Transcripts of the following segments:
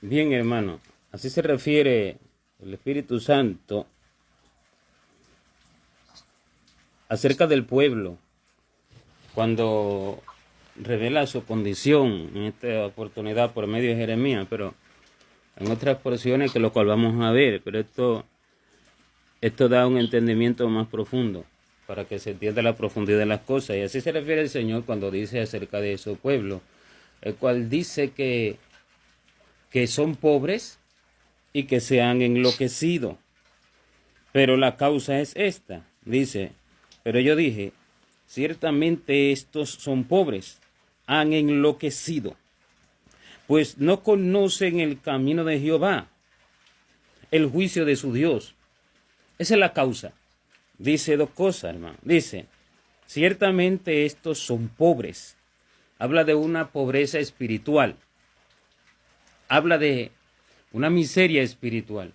Bien, hermano, así se refiere el Espíritu Santo acerca del pueblo cuando revela su condición en esta oportunidad por medio de Jeremías, pero en otras porciones que lo cual vamos a ver, pero esto da un entendimiento más profundo para que se entienda la profundidad de las cosas. Y así se refiere el Señor cuando dice acerca de su pueblo, el cual dice que son pobres y que se han enloquecido. Pero la causa es esta. Dice, pero yo dije, ciertamente estos son pobres, han enloquecido, pues no conocen el camino de Jehová, el juicio de su Dios. Esa es la causa. Dice dos cosas, hermano. Dice, ciertamente estos son pobres. Habla de una pobreza espiritual. Habla de una miseria espiritual.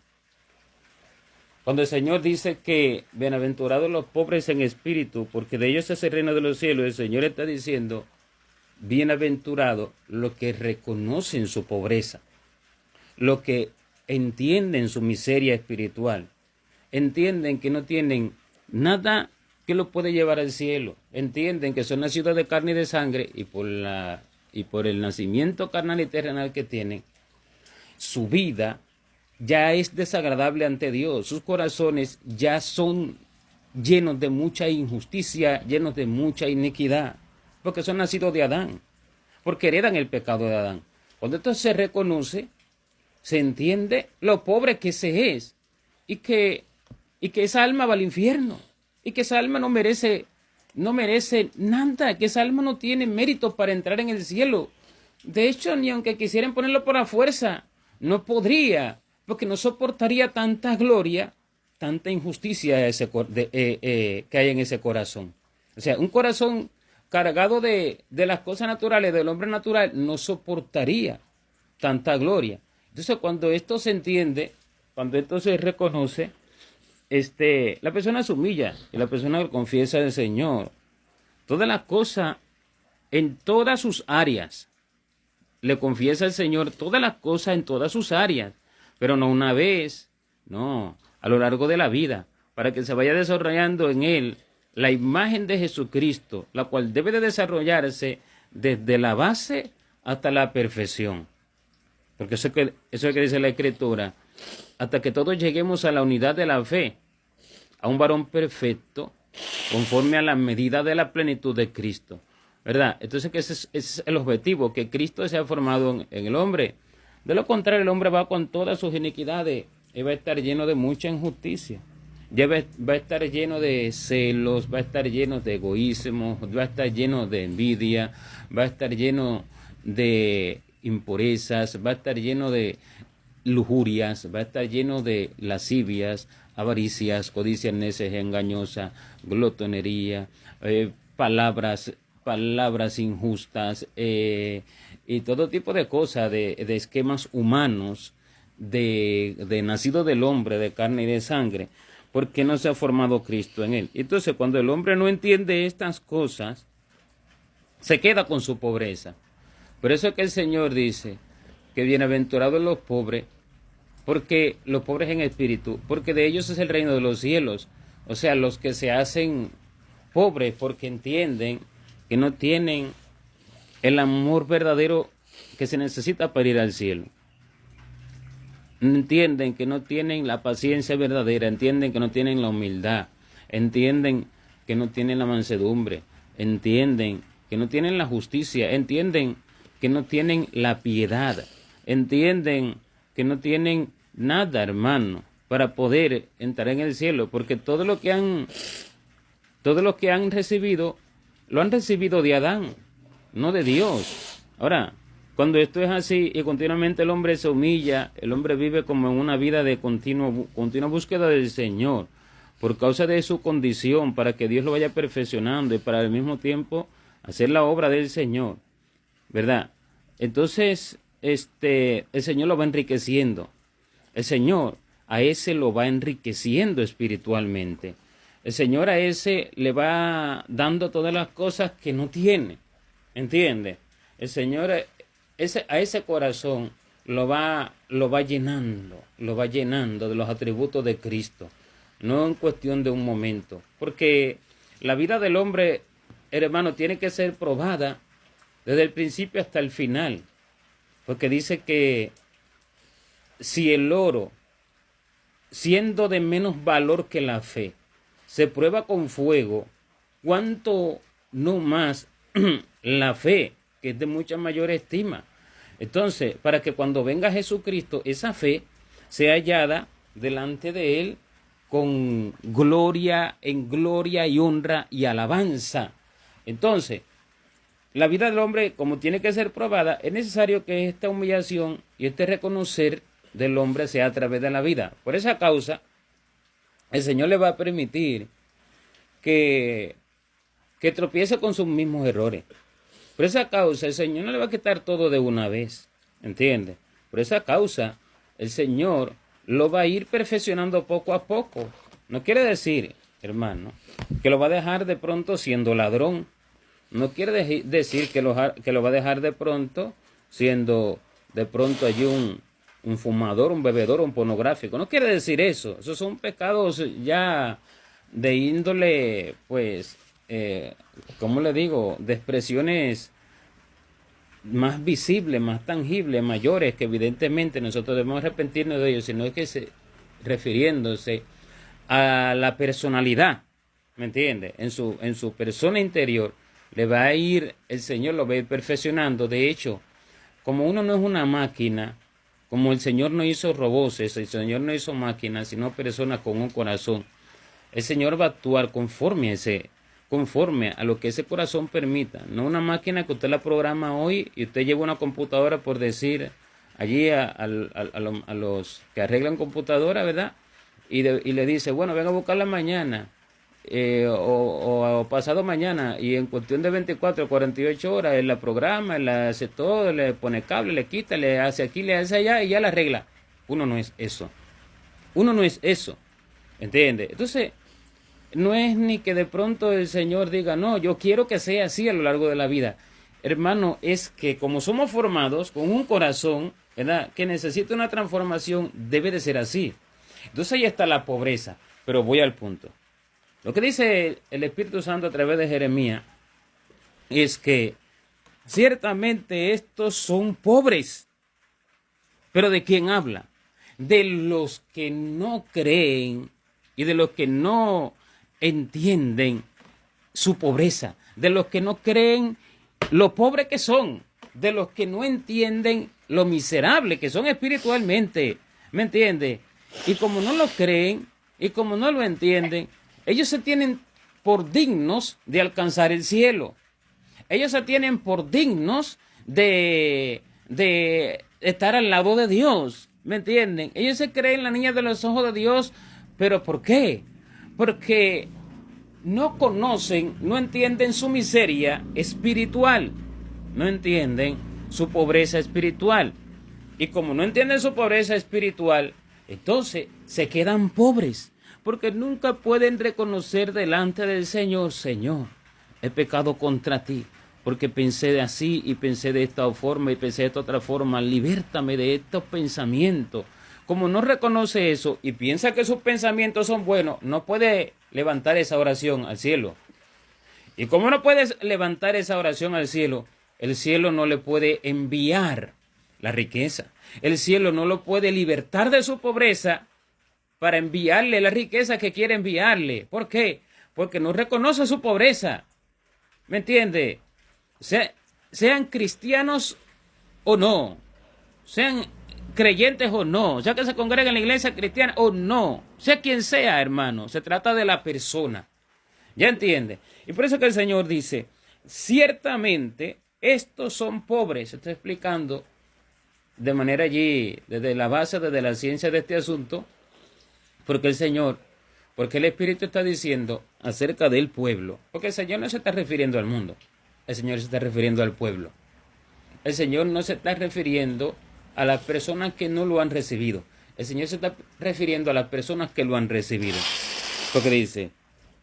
Cuando el Señor dice que bienaventurados los pobres en espíritu, porque de ellos es el reino de los cielos, el Señor está diciendo, bienaventurados los que reconocen su pobreza, los que entienden su miseria espiritual, entienden que no tienen nada que los puede llevar al cielo, entienden que son nacidos de carne y de sangre y por el nacimiento carnal y terrenal que tienen, su vida ya es desagradable ante Dios, sus corazones ya son llenos de mucha injusticia, llenos de mucha iniquidad, porque son nacidos de Adán, porque heredan el pecado de Adán. Cuando esto se reconoce, se entiende lo pobre que se es y que esa alma va al infierno y que esa alma no merece nada, que esa alma no tiene mérito para entrar en el cielo. De hecho, ni aunque quisieran ponerlo por la fuerza, no podría, porque no soportaría tanta gloria, tanta injusticia que hay en ese corazón. O sea, un corazón cargado de las cosas naturales del hombre natural no soportaría tanta gloria. Entonces, cuando esto se entiende, cuando esto se reconoce, la persona se humilla y la persona confiesa al Señor. Todas las cosas, en todas sus áreas, le confiesa al Señor todas las cosas en todas sus áreas, pero no una vez, no, a lo largo de la vida, para que se vaya desarrollando en él la imagen de Jesucristo, la cual debe de desarrollarse desde la base hasta la perfección. Porque eso es lo que dice la Escritura, hasta que todos lleguemos a la unidad de la fe, a un varón perfecto, conforme a la medida de la plenitud de Cristo. ¿Verdad? Entonces, que ese es el objetivo, que Cristo se ha formado en el hombre. De lo contrario, el hombre va con todas sus iniquidades y va a estar lleno de mucha injusticia. Ya va a estar lleno de celos, va a estar lleno de egoísmo, va a estar lleno de envidia, va a estar lleno de impurezas, va a estar lleno de lujurias, va a estar lleno de lascivias, avaricias, codicia, necias, engañosa, glotonería, palabras injustas y todo tipo de cosas, de esquemas humanos, de nacido del hombre, de carne y de sangre, porque no se ha formado Cristo en él. Entonces, cuando el hombre no entiende estas cosas, se queda con su pobreza. Por eso es que el Señor dice que bienaventurados los pobres, porque los pobres en espíritu, porque de ellos es el reino de los cielos. O sea, los que se hacen pobres porque entienden que no tienen el amor verdadero que se necesita para ir al cielo. Entienden que no tienen la paciencia verdadera, entienden que no tienen la humildad, entienden que no tienen la mansedumbre, entienden que no tienen la justicia, entienden que no tienen la piedad, entienden que no tienen nada, hermano, para poder entrar en el cielo, porque todo lo que han recibido, lo han recibido de Adán, no de Dios. Ahora, cuando esto es así y continuamente el hombre se humilla, el hombre vive como en una vida de continua búsqueda del Señor, por causa de su condición, para que Dios lo vaya perfeccionando y para al mismo tiempo hacer la obra del Señor, ¿verdad? Entonces, el Señor lo va enriqueciendo. El Señor a ese lo va enriqueciendo espiritualmente. El Señor a ese le va dando todas las cosas que no tiene. ¿Entiende? El Señor a ese corazón lo va llenando de los atributos de Cristo, no en cuestión de un momento, porque la vida del hombre, hermano, tiene que ser probada desde el principio hasta el final, porque dice que si el oro, siendo de menos valor que la fe, se prueba con fuego, ¿cuánto no más la fe, que es de mucha mayor estima? Entonces, para que cuando venga Jesucristo, esa fe sea hallada delante de Él con gloria, en gloria y honra y alabanza. Entonces, la vida del hombre, como tiene que ser probada, es necesario que esta humillación y este reconocer del hombre sea a través de la vida. Por esa causa, el Señor le va a permitir que tropiece con sus mismos errores. Por esa causa, el Señor no le va a quitar todo de una vez, ¿entiende? Por esa causa, el Señor lo va a ir perfeccionando poco a poco. No quiere decir, hermano, que lo va a dejar de pronto siendo ladrón. No quiere decir que lo va a dejar de pronto siendo de pronto allí un fumador, un bebedor, un pornográfico. No quiere decir eso. Esos son pecados ya de índole, pues, ¿cómo le digo? De expresiones más visibles, más tangibles, mayores, que evidentemente nosotros debemos arrepentirnos de ellos, sino que refiriéndose a la personalidad, ¿me entiende? En su persona interior le va a ir, el Señor lo va a ir perfeccionando. De hecho, como uno no es una máquina, como el Señor no hizo robots, el Señor no hizo máquinas, sino personas con un corazón, el Señor va a actuar conforme a lo que ese corazón permita. No una máquina que usted la programa hoy y usted lleva una computadora, por decir, allí a los que arreglan computadora, ¿verdad? Y le dice, bueno, venga a buscarla mañana o pasado mañana, y en cuestión de 24 o 48 horas él la programa, él la hace todo, le pone cable, le quita, le hace aquí, le hace allá y ya la arregla. Uno no es eso. ¿Entiende? Entonces, no es ni que de pronto el Señor diga, no, yo quiero que sea así a lo largo de la vida. Hermano, es que como somos formados con un corazón, ¿verdad?, que necesita una transformación, debe de ser así. Entonces ahí está la pobreza. Pero voy al punto. Lo que dice el Espíritu Santo a través de Jeremías es que ciertamente estos son pobres. ¿Pero de quién habla? De los que no creen y de los que no entienden su pobreza, de los que no creen lo pobres que son, de los que no entienden lo miserable que son espiritualmente, ¿me entiende? Y como no lo creen y como no lo entienden, ellos se tienen por dignos de alcanzar el cielo. Ellos se tienen por dignos de estar al lado de Dios, ¿me entienden? Ellos se creen la niña de los ojos de Dios, ¿pero por qué? Porque no conocen, no entienden su miseria espiritual, no entienden su pobreza espiritual. Y como no entienden su pobreza espiritual, entonces se quedan pobres, porque nunca pueden reconocer delante del Señor, Señor, he pecado contra ti, porque pensé de así y pensé de esta forma y pensé de esta otra forma, libértame de estos pensamientos. Como no reconoce eso y piensa que sus pensamientos son buenos, no puede levantar esa oración al cielo. Y como no puede levantar esa oración al cielo, el cielo no le puede enviar la riqueza. El cielo no lo puede libertar de su pobreza para enviarle la riqueza que quiere enviarle. ¿Por qué? Porque no reconoce su pobreza. ¿Me entiende? Sean cristianos o no, sean creyentes o no, sea que se congreguen en la iglesia cristiana o no, sea quien sea, hermano, se trata de la persona. ¿Ya entiende? Y por eso que el Señor dice, ciertamente estos son pobres. Se está explicando de manera allí, desde la base, desde la ciencia de este asunto, porque el Espíritu está diciendo acerca del pueblo, porque el Señor no se está refiriendo al mundo, el Señor se está refiriendo al pueblo. El Señor no se está refiriendo a las personas que no lo han recibido. El Señor se está refiriendo a las personas que lo han recibido. Porque dice,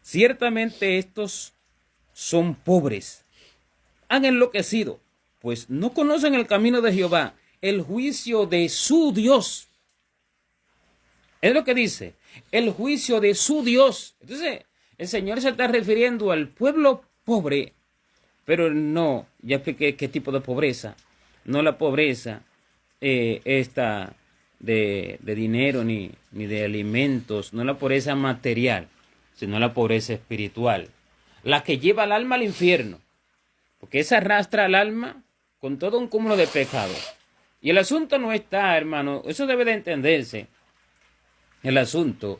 ciertamente estos son pobres, han enloquecido, pues no conocen el camino de Jehová el juicio de su Dios. Es lo que dice, el juicio de su Dios. Entonces, el Señor se está refiriendo al pueblo pobre, pero no, ya expliqué qué tipo de pobreza. No la pobreza esta de dinero ni de alimentos, no la pobreza material, sino la pobreza espiritual, la que lleva al alma al infierno, porque esa arrastra al alma con todo un cúmulo de pecados. Y el asunto no está, hermano, eso debe de entenderse. El asunto,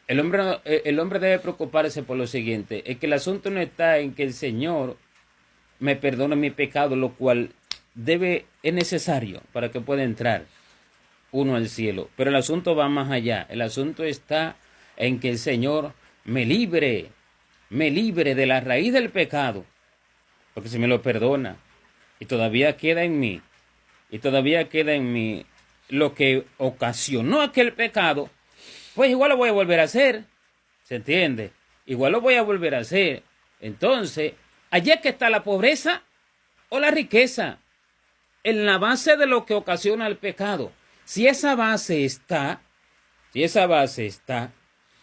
el hombre debe preocuparse por lo siguiente, es que el asunto no está en que el Señor me perdone mi pecado, lo cual es necesario para que pueda entrar uno al cielo. Pero el asunto va más allá. El asunto está en que el Señor me libre de la raíz del pecado, porque si me lo perdona y todavía queda en mí, lo que ocasionó aquel pecado, pues igual lo voy a volver a hacer. ¿Se entiende? Igual lo voy a volver a hacer. Entonces, allí es que está la pobreza o la riqueza, en la base de lo que ocasiona el pecado. Si esa base está,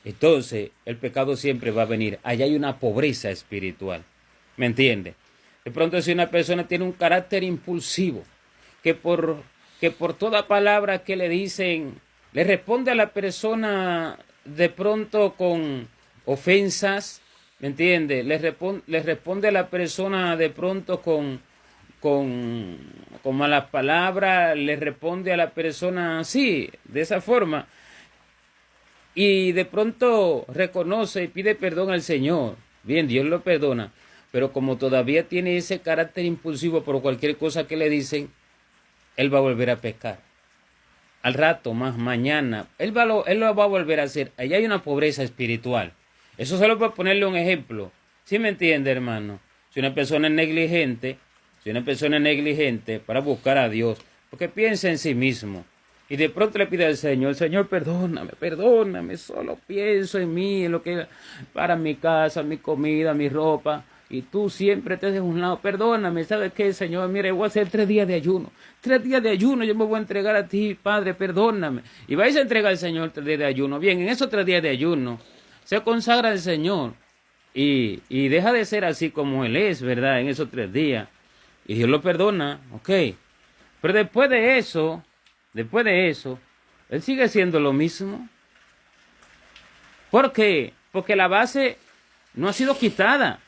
entonces el pecado siempre va a venir. Allá hay una pobreza espiritual. ¿Me entiende? De pronto, si una persona tiene un carácter impulsivo, que por toda palabra que le dicen, le responde a la persona de pronto con ofensas, ¿me entiende? Le responde a la persona de pronto con malas palabras, le responde a la persona así, de esa forma, y de pronto reconoce y pide perdón al Señor. Bien, Dios lo perdona, pero como todavía tiene ese carácter impulsivo por cualquier cosa que le dicen, él va a volver a pecar. Al rato, más mañana, él lo va a volver a hacer. Allá hay una pobreza espiritual. Eso solo para ponerle un ejemplo. ¿Sí me entiende, hermano? Si una persona es negligente para buscar a Dios, porque piensa en sí mismo, y de pronto le pide al Señor, Señor, perdóname, solo pienso en mí, en lo que para mi casa, mi comida, mi ropa, y tú siempre te de un lado, perdóname, ¿sabes qué, Señor? Mira, voy a hacer 3 días de ayuno, yo me voy a entregar a ti, Padre, perdóname, y vais a entregar al Señor 3 días de ayuno. Bien, en esos 3 días de ayuno, se consagra al Señor, y deja de ser así como Él es, ¿verdad? En esos 3 días, y Dios lo perdona, ok, pero después de eso, Él sigue siendo lo mismo. ¿Por qué? Porque la base no ha sido quitada.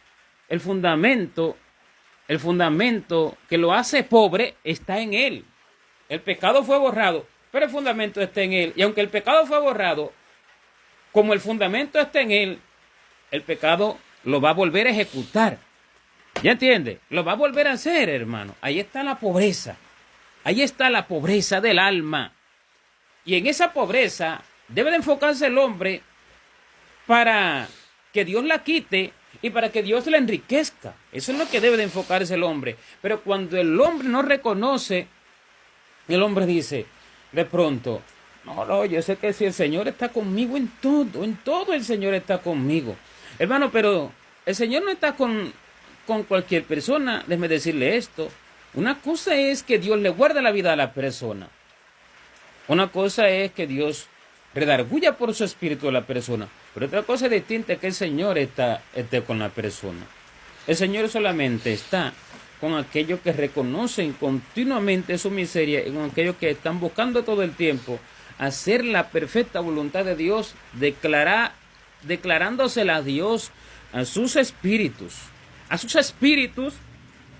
El fundamento que lo hace pobre está en Él. El pecado fue borrado, pero el fundamento está en Él. Y aunque el pecado fue borrado, como el fundamento está en Él, el pecado lo va a volver a ejecutar. ¿Ya entiende? Lo va a volver a hacer, hermano. Ahí está la pobreza. Ahí está la pobreza del alma. Y en esa pobreza debe de enfocarse el hombre para que Dios la quite y para que Dios la enriquezca. Eso es lo que debe de enfocarse el hombre. Pero cuando el hombre no reconoce, el hombre dice de pronto, no, yo sé que si el Señor está conmigo en todo el Señor está conmigo. Hermano, pero el Señor no está con cualquier persona. Déjeme decirle esto. Una cosa es que Dios le guarda la vida a la persona. Una cosa es que Dios redarguya por su espíritu a la persona. Pero otra cosa distinta es que el Señor esté con la persona. El Señor solamente está con aquellos que reconocen continuamente su miseria y con aquellos que están buscando todo el tiempo hacer la perfecta voluntad de Dios, declarándosela a Dios, a sus espíritus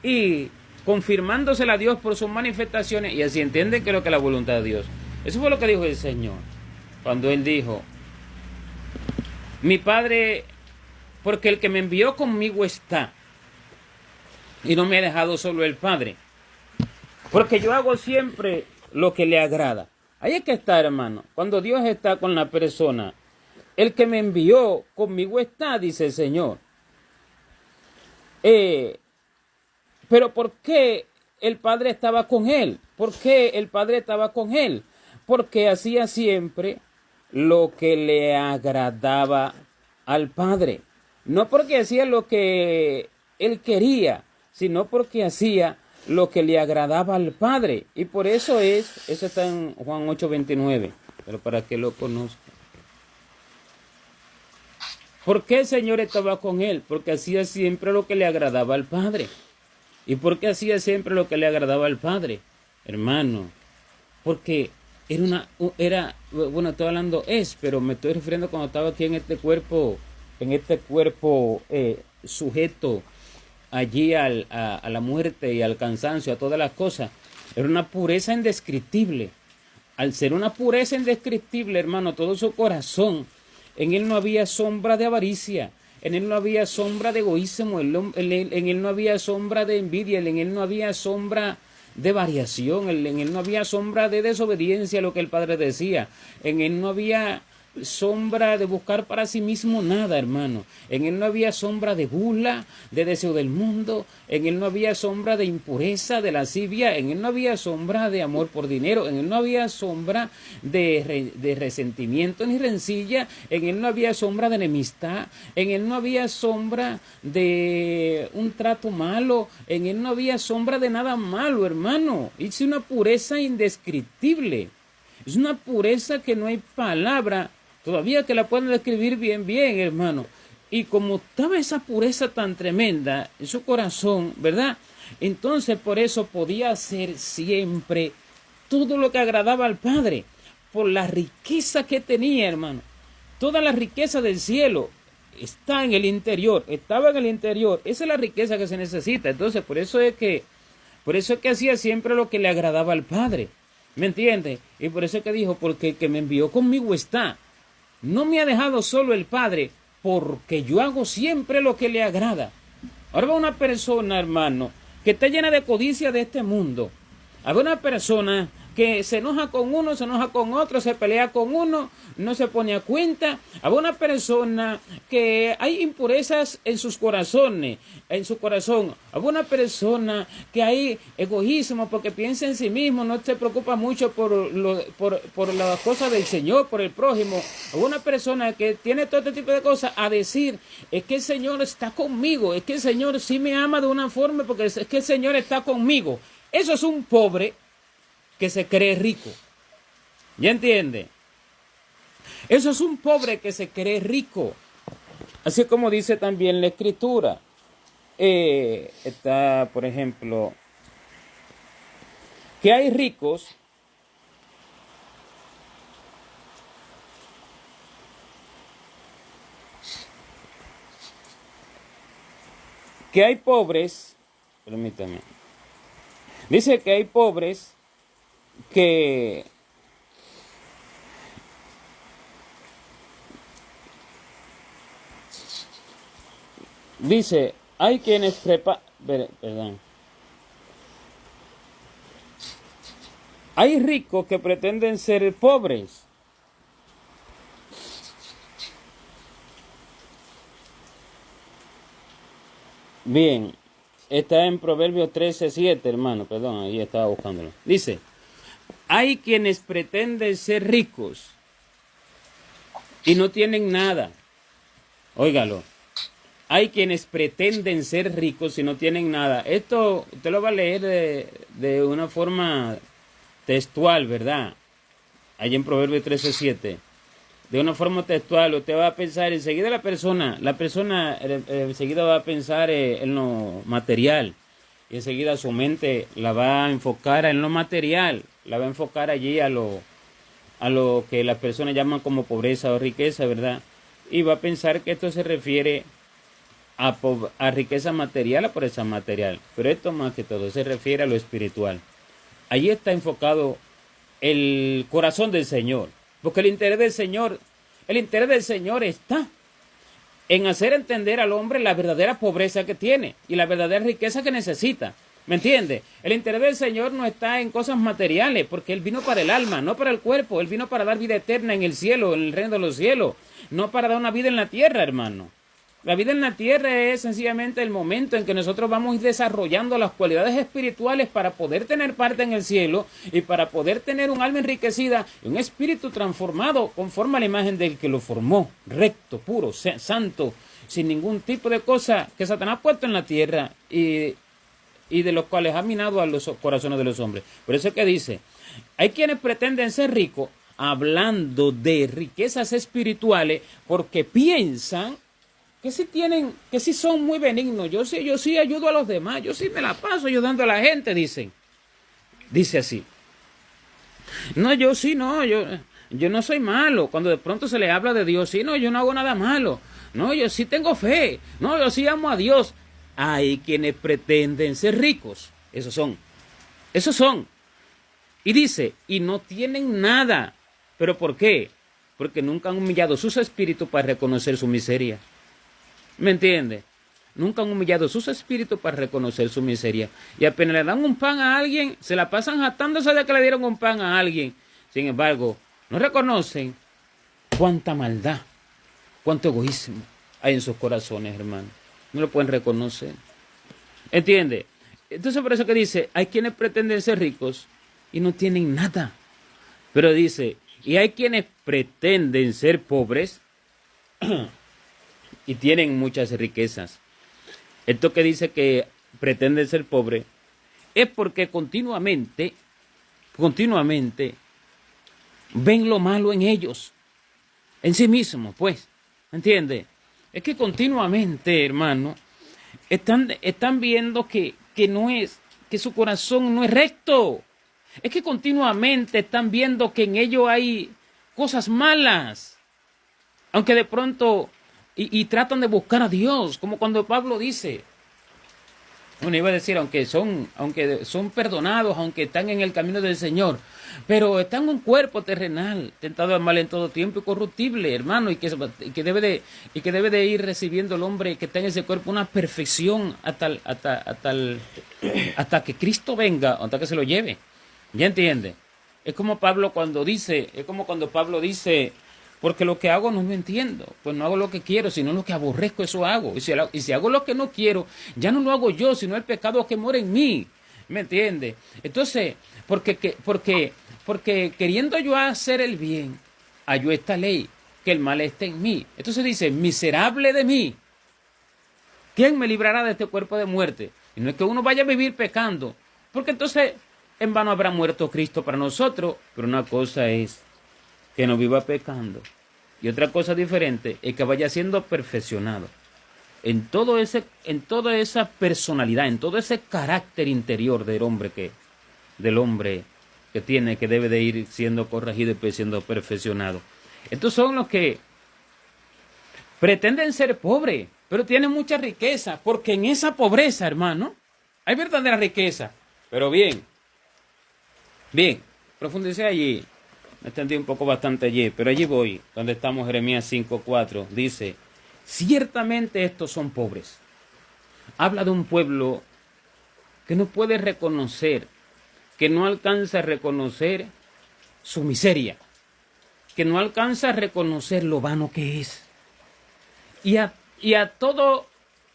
y confirmándosela a Dios por sus manifestaciones, y así entienden que es lo que es la voluntad de Dios. Eso fue lo que dijo el Señor cuando Él dijo, mi Padre, porque el que me envió conmigo está, y no me ha dejado solo el Padre, porque yo hago siempre lo que le agrada. Ahí es que está, hermano, cuando Dios está con la persona, el que me envió conmigo está, dice el Señor. Pero ¿por qué el Padre estaba con él? ¿Por qué el Padre estaba con él? Porque hacía siempre lo que le agradaba al Padre. No porque hacía lo que él quería, sino porque hacía lo que le agradaba al Padre. Y por eso eso está en Juan 8:29, pero para que lo conozca. ¿Por qué el Señor estaba con él? Porque hacía siempre lo que le agradaba al Padre. ¿Y por qué hacía siempre lo que le agradaba al Padre? Hermano, porque bueno, estoy hablando pero me estoy refiriendo cuando estaba aquí en este cuerpo sujeto allí a la muerte y al cansancio, a todas las cosas. Era una pureza indescriptible. Al ser una pureza indescriptible, hermano, todo su corazón, en él no había sombra de avaricia, en él no había sombra de egoísmo, en él no había sombra de envidia, en él no había sombra de variación, en él no había sombra de desobediencia a lo que el Padre decía, en él no había sombra de buscar para sí mismo nada, hermano. En él no había sombra de burla, de deseo del mundo, en él no había sombra de impureza, de lascivia, en él no había sombra de amor por dinero, en él no había sombra de resentimiento ni rencilla, en él no había sombra de enemistad, en él no había sombra de un trato malo, en él no había sombra de nada malo, hermano. Es una pureza indescriptible, es una pureza que no hay palabra todavía que la puedan describir bien, hermano. Y como estaba esa pureza tan tremenda en su corazón, ¿verdad? Entonces por eso podía hacer siempre todo lo que agradaba al Padre, por la riqueza que tenía, hermano. Toda la riqueza del cielo está en el interior, estaba en el interior. Esa es la riqueza que se necesita. Entonces por eso es que hacía siempre lo que le agradaba al Padre. ¿Me entiende? Y por eso es que dijo, porque el que me envió conmigo está. No me ha dejado solo el Padre, porque yo hago siempre lo que le agrada. Ahora va una persona, hermano, que está llena de codicia de este mundo. Hay una persona que se enoja con uno, se enoja con otro, se pelea con uno, no se pone a cuenta. Hay una persona que hay impurezas en sus corazones, en su corazón. Hay una persona que hay egoísmo porque piensa en sí mismo, no se preocupa mucho por las cosas del Señor, por el prójimo. Hay una persona que tiene todo este tipo de cosas a decir, es que el Señor está conmigo, es que el Señor sí me ama de una forma porque es que el Señor está conmigo. Eso es un pobre que se cree rico. ¿Ya entiende? Eso es un pobre que se cree rico. Así como dice también la Escritura. Está, por ejemplo, que hay ricos que hay pobres, permítame. Dice que hay pobres que dice, hay quienes hay ricos que pretenden ser pobres. Bien, está en Proverbios 13:7, hermano, perdón, ahí estaba buscándolo. Dice, hay quienes pretenden ser ricos y no tienen nada. Óigalo. Hay quienes pretenden ser ricos y no tienen nada. Esto usted lo va a leer de una forma textual, ¿verdad? Ahí en Proverbios 13:7. De una forma textual, usted va a pensar enseguida la persona enseguida va a pensar en lo material. Y enseguida su mente la va a enfocar en lo material. La va a enfocar allí a lo que las personas llaman como pobreza o riqueza, ¿verdad? Y va a pensar que esto se refiere a riqueza material, a pobreza material. Pero esto más que todo se refiere a lo espiritual. Allí está enfocado el corazón del Señor. Porque el interés del Señor está en hacer entender al hombre la verdadera pobreza que tiene y la verdadera riqueza que necesita. ¿Me entiende? El interés del Señor no está en cosas materiales, porque Él vino para el alma, no para el cuerpo. Él vino para dar vida eterna en el cielo, en el reino de los cielos, no para dar una vida en la tierra, hermano. La vida en la tierra es sencillamente el momento en que nosotros vamos desarrollando las cualidades espirituales para poder tener parte en el cielo y para poder tener un alma enriquecida y un espíritu transformado conforme a la imagen del que lo formó, recto, puro, santo, sin ningún tipo de cosa que Satanás ha puesto en la tierra. Y y de los cuales ha minado a los corazones de los hombres. Por eso es que dice, hay quienes pretenden ser ricos hablando de riquezas espirituales porque piensan que sí tienen, que sí son muy benignos. Yo sí ayudo a los demás, yo sí me la paso ayudando a la gente, dicen. Dice así. No, yo sí, no, yo no soy malo. Cuando de pronto se le habla de Dios, sí, no, yo no hago nada malo. No, yo sí tengo fe. No, yo sí amo a Dios. Hay quienes pretenden ser ricos. Esos son. Esos son. Y dice, y no tienen nada. ¿Pero por qué? Porque nunca han humillado sus espíritus para reconocer su miseria. ¿Me entiende? Nunca han humillado sus espíritus para reconocer su miseria. Y apenas le dan un pan a alguien, se la pasan jactándose de que le dieron un pan a alguien. Sin embargo, no reconocen cuánta maldad, cuánto egoísmo hay en sus corazones, hermano. No lo pueden reconocer. ¿Entiende? Entonces por eso que dice, hay quienes pretenden ser ricos y no tienen nada. Pero dice, y hay quienes pretenden ser pobres y tienen muchas riquezas. Esto que dice que pretenden ser pobres es porque continuamente ven lo malo en ellos, en sí mismos, pues, ¿entiende? Es que continuamente, hermano, están viendo que su corazón no es recto. Es que continuamente están viendo que en ellos hay cosas malas, aunque de pronto y tratan de buscar a Dios, como cuando Pablo dice, bueno, iba a decir, aunque son perdonados, aunque están en el camino del Señor, pero están en un cuerpo terrenal, tentado al mal en todo tiempo y corruptible, hermano, y que debe de ir recibiendo el hombre que está en ese cuerpo una perfección hasta que Cristo venga, hasta que se lo lleve. ¿Ya entiende? Es como cuando Pablo dice, porque lo que hago no lo entiendo, pues no hago lo que quiero, sino lo que aborrezco, eso hago. Y si hago lo que no quiero, ya no lo hago yo, sino el pecado que mora en mí. ¿Me entiende? Entonces, porque queriendo yo hacer el bien, hallo esta ley, que el mal esté en mí. Entonces dice, miserable de mí, ¿quién me librará de este cuerpo de muerte? Y no es que uno vaya a vivir pecando, porque entonces en vano habrá muerto Cristo para nosotros. Pero una cosa es que no viva pecando, y otra cosa diferente es que vaya siendo perfeccionado en toda esa personalidad, en todo ese carácter interior del hombre que tiene, que debe de ir siendo corregido y siendo perfeccionado. Estos son los que pretenden ser pobres, pero tienen mucha riqueza, porque en esa pobreza, hermano, hay verdadera riqueza. Pero bien, profundicé allí. Me extendí un poco bastante allí, pero allí voy, donde estamos, Jeremías 5:4, dice, ciertamente estos son pobres. Habla de un pueblo que no puede reconocer, que no alcanza a reconocer su miseria, que no alcanza a reconocer lo vano que es. Y a todo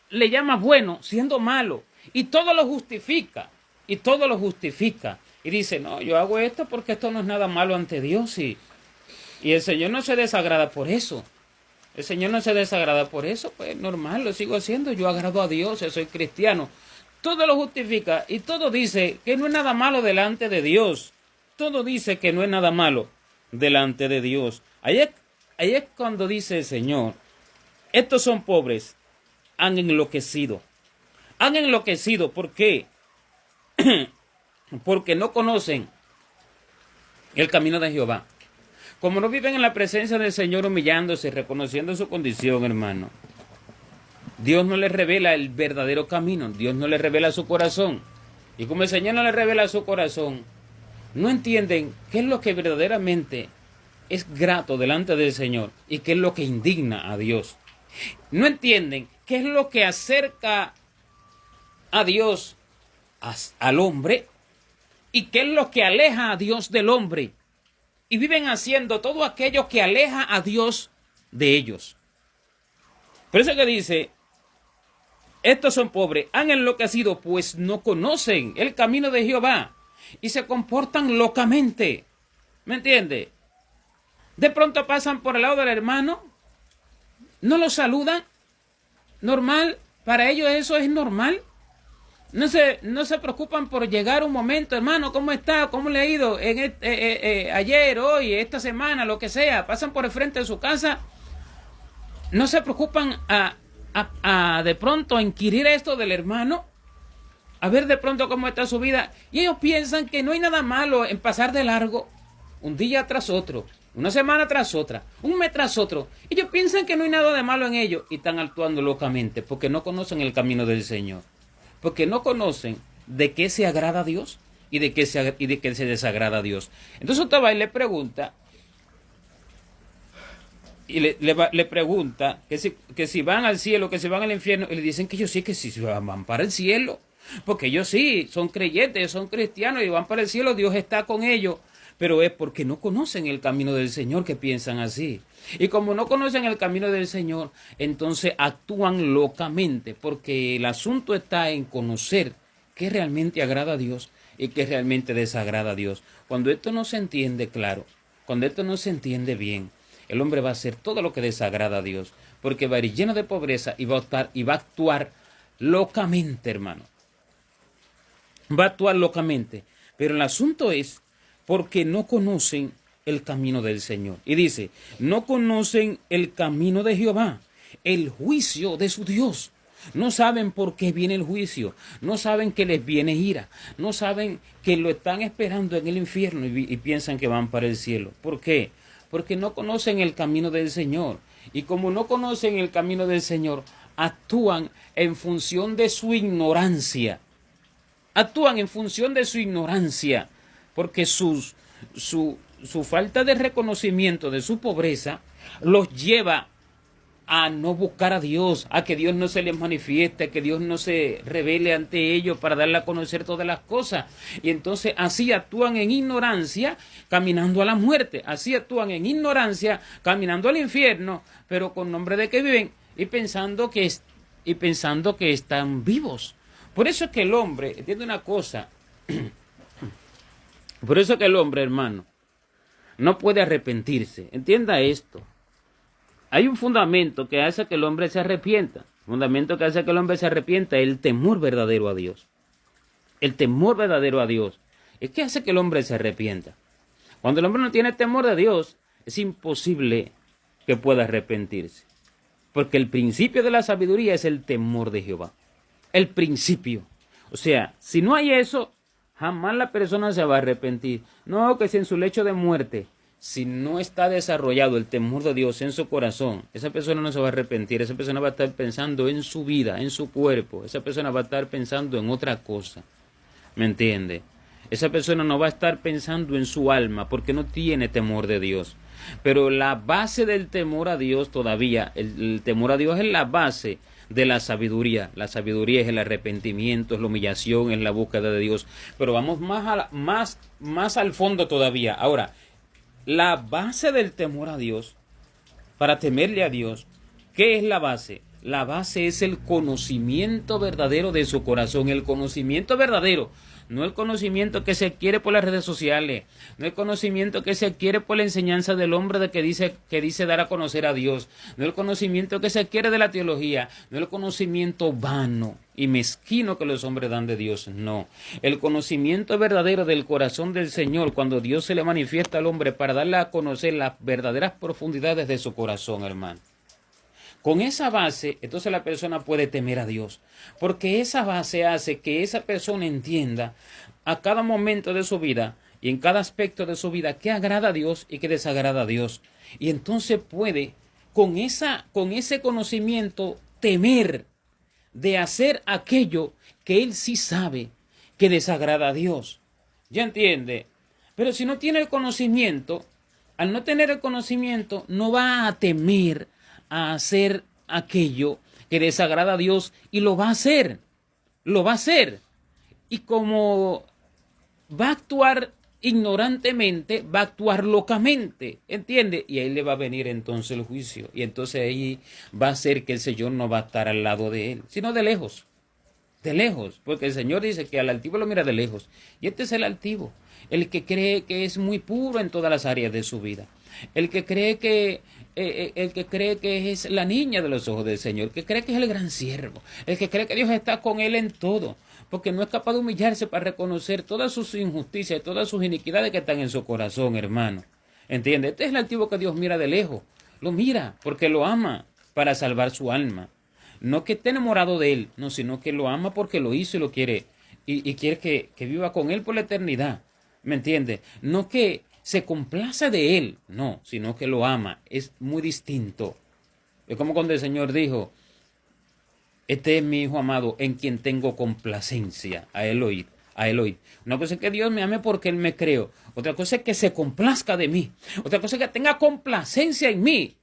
le llama bueno, siendo malo, y todo lo justifica, Y dice, no, yo hago esto porque esto no es nada malo ante Dios. Y el Señor no se desagrada por eso. Pues normal, lo sigo haciendo. Yo agrado a Dios, yo soy cristiano. Todo lo justifica y todo dice que no es nada malo delante de Dios. Ahí es cuando dice el Señor, estos son pobres, han enloquecido. ¿Por qué? Porque no conocen el camino de Jehová. Como no viven en la presencia del Señor humillándose, reconociendo su condición, hermano, Dios no les revela el verdadero camino, Dios no les revela su corazón. Y como el Señor no les revela su corazón, no entienden qué es lo que verdaderamente es grato delante del Señor y qué es lo que indigna a Dios. No entienden qué es lo que acerca a Dios al hombre y qué es lo que aleja a Dios del hombre. Y viven haciendo todo aquello que aleja a Dios de ellos. Por eso que dice, estos son pobres, han enloquecido, pues no conocen el camino de Jehová y se comportan locamente. ¿Me entiende? De pronto pasan por el lado del hermano, no lo saludan, normal, para ellos eso es normal. No se preocupan por llegar un momento, hermano, ¿cómo está? ¿Cómo le ha ido? Ayer, hoy, esta semana, lo que sea. Pasan por el frente de su casa. No se preocupan a de pronto inquirir esto del hermano. A ver de pronto cómo está su vida. Y ellos piensan que no hay nada malo en pasar de largo un día tras otro, una semana tras otra, un mes tras otro. Ellos piensan que no hay nada de malo en ello y están actuando locamente porque no conocen el camino del Señor. Porque no conocen de qué se agrada a Dios y de qué se desagrada a Dios. Entonces usted va y le pregunta, y le pregunta que si van al cielo, que si van al infierno, y le dicen que ellos sí, que si van para el cielo, porque ellos sí, son creyentes, son cristianos y van para el cielo, Dios está con ellos, pero es porque no conocen el camino del Señor que piensan así. Y como no conocen el camino del Señor, entonces actúan locamente, porque el asunto está en conocer qué realmente agrada a Dios y qué realmente desagrada a Dios. Cuando esto no se entiende claro, cuando esto no se entiende bien, el hombre va a hacer todo lo que desagrada a Dios, porque va a ir lleno de pobreza y va a actuar locamente, hermano. Va a actuar locamente. Pero el asunto es porque no conocen el camino del Señor. Y dice, no conocen el camino de Jehová, el juicio de su Dios. No saben por qué viene el juicio, no saben que les viene ira, no saben que lo están esperando en el infierno y piensan que van para el cielo. ¿Por qué? Porque no conocen el camino del Señor. Y como no conocen el camino del Señor, actúan en función de su ignorancia. Actúan en función de su ignorancia, porque su falta de reconocimiento de su pobreza los lleva a no buscar a Dios, a que Dios no se les manifieste, a que Dios no se revele ante ellos para darle a conocer todas las cosas. Y entonces así actúan en ignorancia, caminando a la muerte. Así actúan en ignorancia, caminando al infierno, pero con nombre de que viven y pensando que están vivos. Por eso es que el hombre, entiende una cosa, por eso es que el hombre, hermano, no puede arrepentirse. Entienda esto. Hay un fundamento que hace que el hombre se arrepienta. El fundamento que hace que el hombre se arrepienta es el temor verdadero a Dios. El temor verdadero a Dios es que hace que el hombre se arrepienta. Cuando el hombre no tiene temor de Dios, es imposible que pueda arrepentirse. Porque el principio de la sabiduría es el temor de Jehová. El principio. O sea, si no hay eso, jamás la persona se va a arrepentir. No, que si en su lecho de muerte, si no está desarrollado el temor de Dios en su corazón, esa persona no se va a arrepentir. Esa persona va a estar pensando en su vida, en su cuerpo. Esa persona va a estar pensando en otra cosa. ¿Me entiende? Esa persona no va a estar pensando en su alma porque no tiene temor de Dios. Pero la base del temor a Dios todavía, el temor a Dios es la base de la sabiduría. La sabiduría es el arrepentimiento, es la humillación, es la búsqueda de Dios. Pero vamos más al fondo todavía. Ahora, la base del temor a Dios, para temerle a Dios, ¿qué es la base? La base es el conocimiento verdadero de su corazón, el conocimiento verdadero. No el conocimiento que se adquiere por las redes sociales, no el conocimiento que se adquiere por la enseñanza del hombre que dice dar a conocer a Dios, no el conocimiento que se adquiere de la teología, no el conocimiento vano y mezquino que los hombres dan de Dios, no. El conocimiento verdadero del corazón del Señor, cuando Dios se le manifiesta al hombre para darle a conocer las verdaderas profundidades de su corazón, hermano. Con esa base, entonces la persona puede temer a Dios, porque esa base hace que esa persona entienda a cada momento de su vida y en cada aspecto de su vida qué agrada a Dios y qué desagrada a Dios. Y entonces puede, con ese conocimiento, temer de hacer aquello que él sí sabe que desagrada a Dios. ¿Ya entiende? Pero si no tiene el conocimiento, al no tener el conocimiento, no va a temer a hacer aquello que desagrada a Dios y lo va a hacer. Y como va a actuar ignorantemente, va a actuar locamente, ¿entiende? Y ahí le va a venir entonces el juicio. Y entonces ahí va a ser que el Señor no va a estar al lado de él, sino de lejos. De lejos, porque el Señor dice que al altivo lo mira de lejos. Y este es el altivo, el que cree que es muy puro en todas las áreas de su vida. El que cree que es la niña de los ojos del Señor, que cree que es el gran siervo, el que cree que Dios está con él en todo, porque no es capaz de humillarse para reconocer todas sus injusticias, todas sus iniquidades que están en su corazón, hermano. ¿Entiende? Este es el altivo que Dios mira de lejos. Lo mira porque lo ama para salvar su alma. No que esté enamorado de él, no, sino que lo ama porque lo hizo y lo quiere. Y quiere que viva con él por la eternidad. ¿Me entiende? No que se complace de él, no, sino que lo ama. Es muy distinto. Es como cuando el Señor dijo, este es mi hijo amado en quien tengo complacencia, a él oír. A él oír. Una cosa es que Dios me ame porque él me creó. Otra cosa es que se complazca de mí. Otra cosa es que tenga complacencia en mí.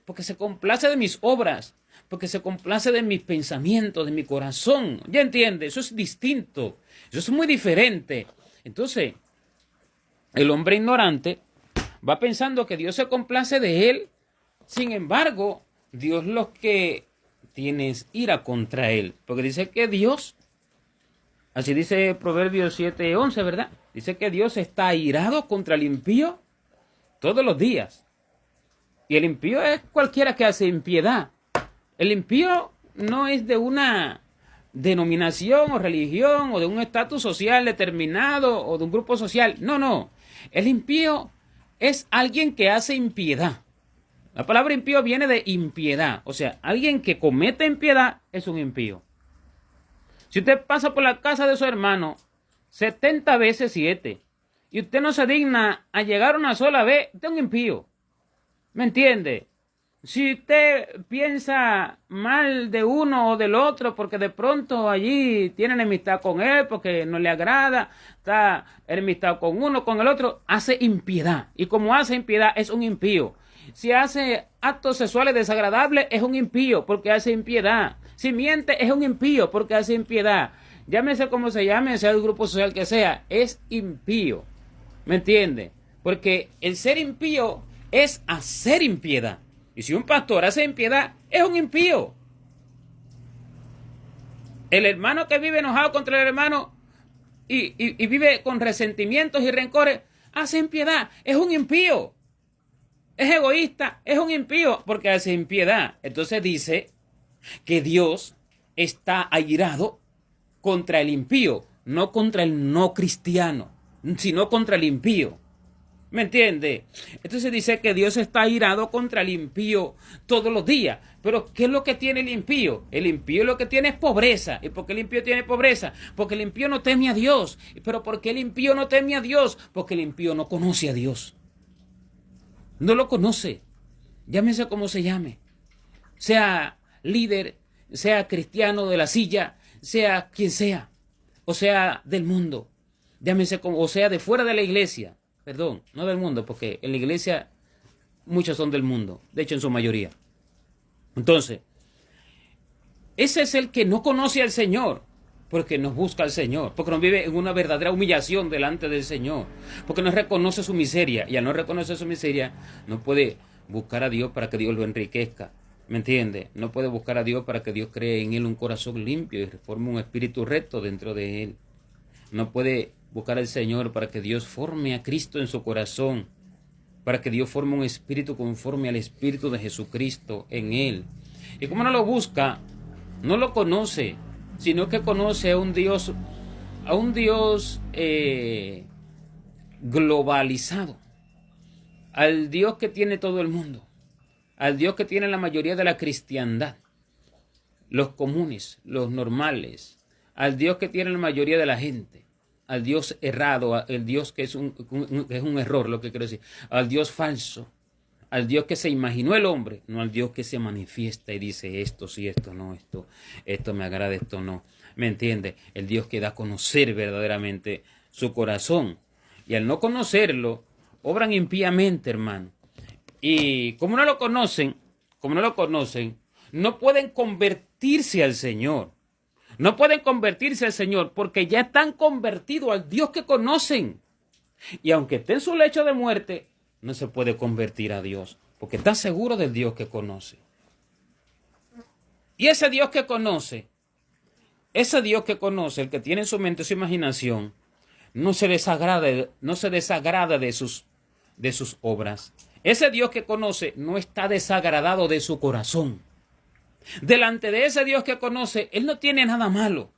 Porque se complace de mis obras. Porque se complace de mis pensamientos, de mi corazón. ¿Ya entiende? Eso es distinto. Eso es muy diferente. Entonces, el hombre ignorante va pensando que Dios se complace de él. Sin embargo, Dios lo que tiene es ira contra él. Porque dice que Dios, así dice Proverbios 7:11, ¿verdad? Dice que Dios está airado contra el impío todos los días. Y el impío es cualquiera que hace impiedad. El impío no es de una denominación o religión o de un estatus social determinado o de un grupo social. No, no. El impío es alguien que hace impiedad. La palabra impío viene de impiedad. O sea, alguien que comete impiedad es un impío. Si usted pasa por la casa de su hermano 70 veces 7 y usted no se digna a llegar una sola vez, usted es un impío. ¿Me entiende? Si usted piensa mal de uno o del otro porque de pronto allí tiene enemistad con él, porque no le agrada, está enemistad con uno, con el otro, hace impiedad. Y como hace impiedad, es un impío. Si hace actos sexuales desagradables, es un impío porque hace impiedad. Si miente, es un impío porque hace impiedad. Llámese como se llame, sea del grupo social que sea, es impío. ¿Me entiende? Porque el ser impío es hacer impiedad. Y si un pastor hace impiedad, es un impío. El hermano que vive enojado contra el hermano y vive con resentimientos y rencores, hace impiedad, es un impío. Es egoísta, es un impío porque hace impiedad. Entonces dice que Dios está airado contra el impío, no contra el no cristiano, sino contra el impío. ¿Me entiende? Entonces dice que Dios está airado contra el impío todos los días. Pero ¿qué es lo que tiene el impío? El impío lo que tiene es pobreza. ¿Y por qué el impío tiene pobreza? Porque el impío no teme a Dios. ¿Pero por qué el impío no teme a Dios? Porque el impío no conoce a Dios. No lo conoce. Llámese como se llame. Sea líder, sea cristiano de la silla, sea quien sea. O sea del mundo. Llámese como, o sea de fuera de la iglesia. Perdón, no del mundo, porque en la iglesia muchos son del mundo, de hecho en su mayoría. Entonces, ese es el que no conoce al Señor, porque no busca al Señor, porque no vive en una verdadera humillación delante del Señor, porque no reconoce su miseria, y al no reconocer su miseria, no puede buscar a Dios para que Dios lo enriquezca. ¿Me entiende? No puede buscar a Dios para que Dios cree en él un corazón limpio y forme un espíritu recto dentro de él. No puede buscar al Señor para que Dios forme a Cristo en su corazón, para que Dios forme un espíritu conforme al espíritu de Jesucristo en él. Y como no lo busca, no lo conoce, sino que conoce a un Dios globalizado, al Dios que tiene todo el mundo, al Dios que tiene la mayoría de la cristiandad, los comunes, los normales, al Dios que tiene la mayoría de la gente, al Dios errado, al Dios que es un error, lo que quiero decir, al Dios falso, al Dios que se imaginó el hombre, no al Dios que se manifiesta y dice esto sí, esto no, esto me agrada, esto no. ¿Me entiende? El Dios que da a conocer verdaderamente su corazón. Y al no conocerlo, obran impíamente, hermano. Y como no lo conocen, no pueden convertirse al Señor. No pueden convertirse al Señor porque ya están convertidos al Dios que conocen. Y aunque esté en su lecho de muerte, no se puede convertir a Dios porque está seguro del Dios que conoce. Y ese Dios que conoce, el que tiene en su mente su imaginación, no se desagrada de sus obras. Ese Dios que conoce no está desagradado de su corazón. Delante de ese Dios que conoce, él no tiene nada malo.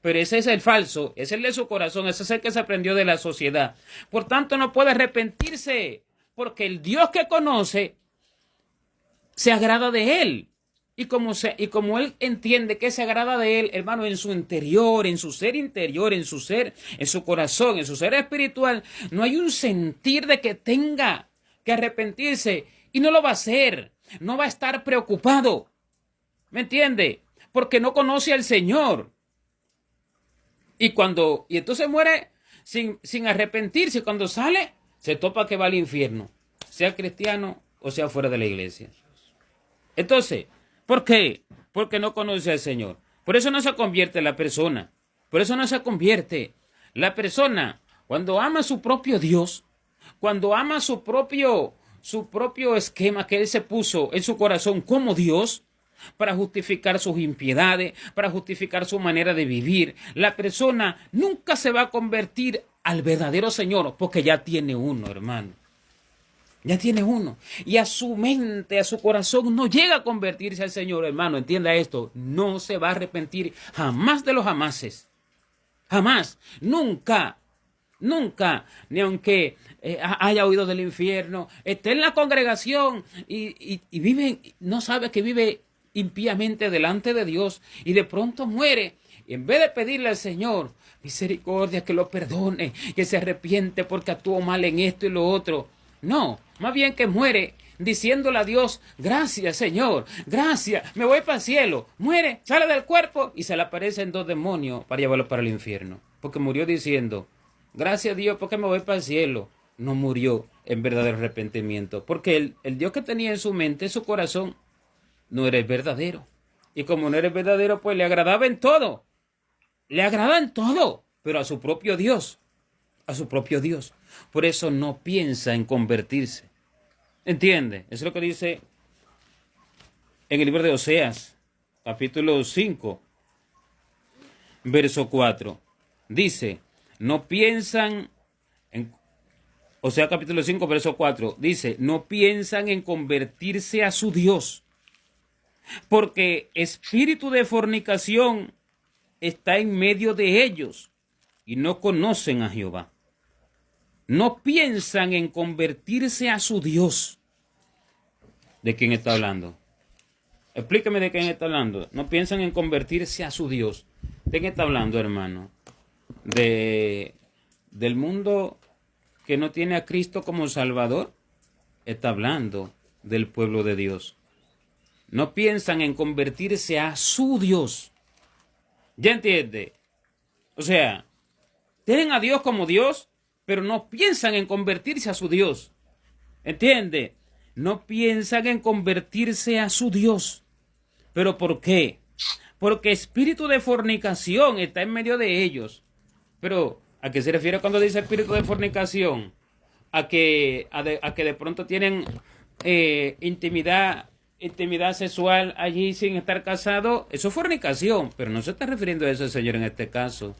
Pero ese es el falso, ese es el de su corazón, ese es el que se aprendió de la sociedad. Por tanto, no puede arrepentirse, porque el Dios que conoce se agrada de él. Y como él entiende que se agrada de él, hermano, en su interior, en su ser interior, en su ser, en su corazón, en su ser espiritual, no hay un sentir de que tenga que arrepentirse y no lo va a hacer. No va a estar preocupado. ¿Me entiende? Porque no conoce al Señor. Y entonces muere sin arrepentirse. Cuando sale, se topa que va al infierno, sea cristiano o sea fuera de la iglesia. Entonces, ¿por qué? Porque no conoce al Señor. Por eso no se convierte la persona. Por eso no se convierte la persona cuando ama a su propio Dios, cuando ama su propio esquema que él se puso en su corazón como Dios, para justificar sus impiedades, para justificar su manera de vivir. La persona nunca se va a convertir al verdadero Señor porque ya tiene uno, hermano. Ya tiene uno. Y a su mente, a su corazón no llega a convertirse al Señor, hermano. Entienda esto. No se va a arrepentir jamás de los jamases. Jamás. Nunca. Nunca. Ni aunque haya oído del infierno, esté en la congregación y vive, no sabe que vive impíamente delante de Dios y de pronto muere. Y en vez de pedirle al Señor misericordia, que lo perdone, que se arrepiente porque actuó mal en esto y lo otro, no, más bien que muere diciéndole a Dios, gracias Señor, gracias, me voy para el cielo. Muere, sale del cuerpo y se le aparecen 2 demonios para llevarlo para el infierno, porque murió diciendo, gracias a Dios porque me voy para el cielo. No murió en verdadero arrepentimiento, porque el Dios que tenía en su mente, en su corazón, no era el verdadero. Y como no era el verdadero, pues le agradaba en todo. Le agrada en todo, pero a su propio Dios. A su propio Dios. Por eso no piensa en convertirse. ¿Entiende? Eso es lo que dice en el libro de Oseas, capítulo 5, verso 4. Dice, no piensan en... Oseas capítulo 5, verso 4. Dice, no piensan en convertirse a su Dios, porque espíritu de fornicación está en medio de ellos y no conocen a Jehová. No piensan en convertirse a su Dios. ¿De quién está hablando? Explíqueme de quién está hablando. No piensan en convertirse a su Dios. ¿De quién está hablando, hermano? Del mundo que no tiene a Cristo como Salvador. Está hablando del pueblo de Dios. No piensan en convertirse a su Dios. ¿Ya entiende? O sea, tienen a Dios como Dios, pero no piensan en convertirse a su Dios. ¿Entiende? No piensan en convertirse a su Dios. ¿Pero por qué? Porque espíritu de fornicación está en medio de ellos. Pero, ¿a qué se refiere cuando dice espíritu de fornicación? A que de pronto tienen intimidad sexual allí sin estar casados. Eso es fornicación, pero no se está refiriendo a eso el Señor en este caso.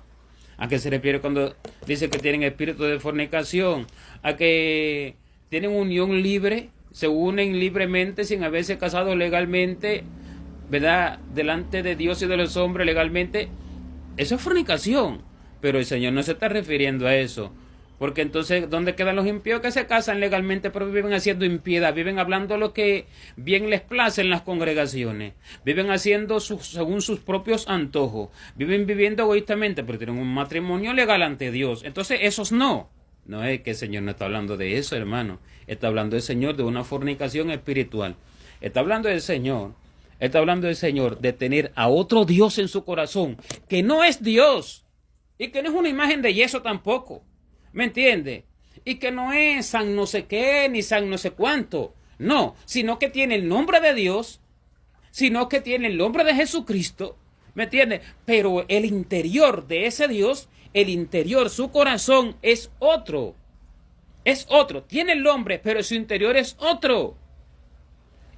¿A qué se refiere cuando dice que tienen espíritu de fornicación? A que tienen unión libre, se unen libremente sin haberse casado legalmente, ¿verdad? Delante de Dios y de los hombres legalmente. Eso es fornicación, pero el Señor no se está refiriendo a eso. Porque entonces, ¿dónde quedan los impíos que se casan legalmente pero viven haciendo impiedad? Viven hablando lo que bien les place en las congregaciones. Viven haciendo según sus propios antojos. Viven viviendo egoístamente, pero tienen un matrimonio legal ante Dios. Entonces, esos no. No es que el Señor no está hablando de eso, hermano. Está hablando el Señor de una fornicación espiritual. Está hablando del Señor. Está hablando del Señor de tener a otro Dios en su corazón, que no es Dios. Y que no es una imagen de yeso tampoco. ¿Me entiende? Y que no es San no sé qué, ni San no sé cuánto. No, sino que tiene el nombre de Dios, sino que tiene el nombre de Jesucristo. ¿Me entiende? Pero el interior de ese Dios, el interior, su corazón es otro. Es otro. Tiene el nombre, pero su interior es otro.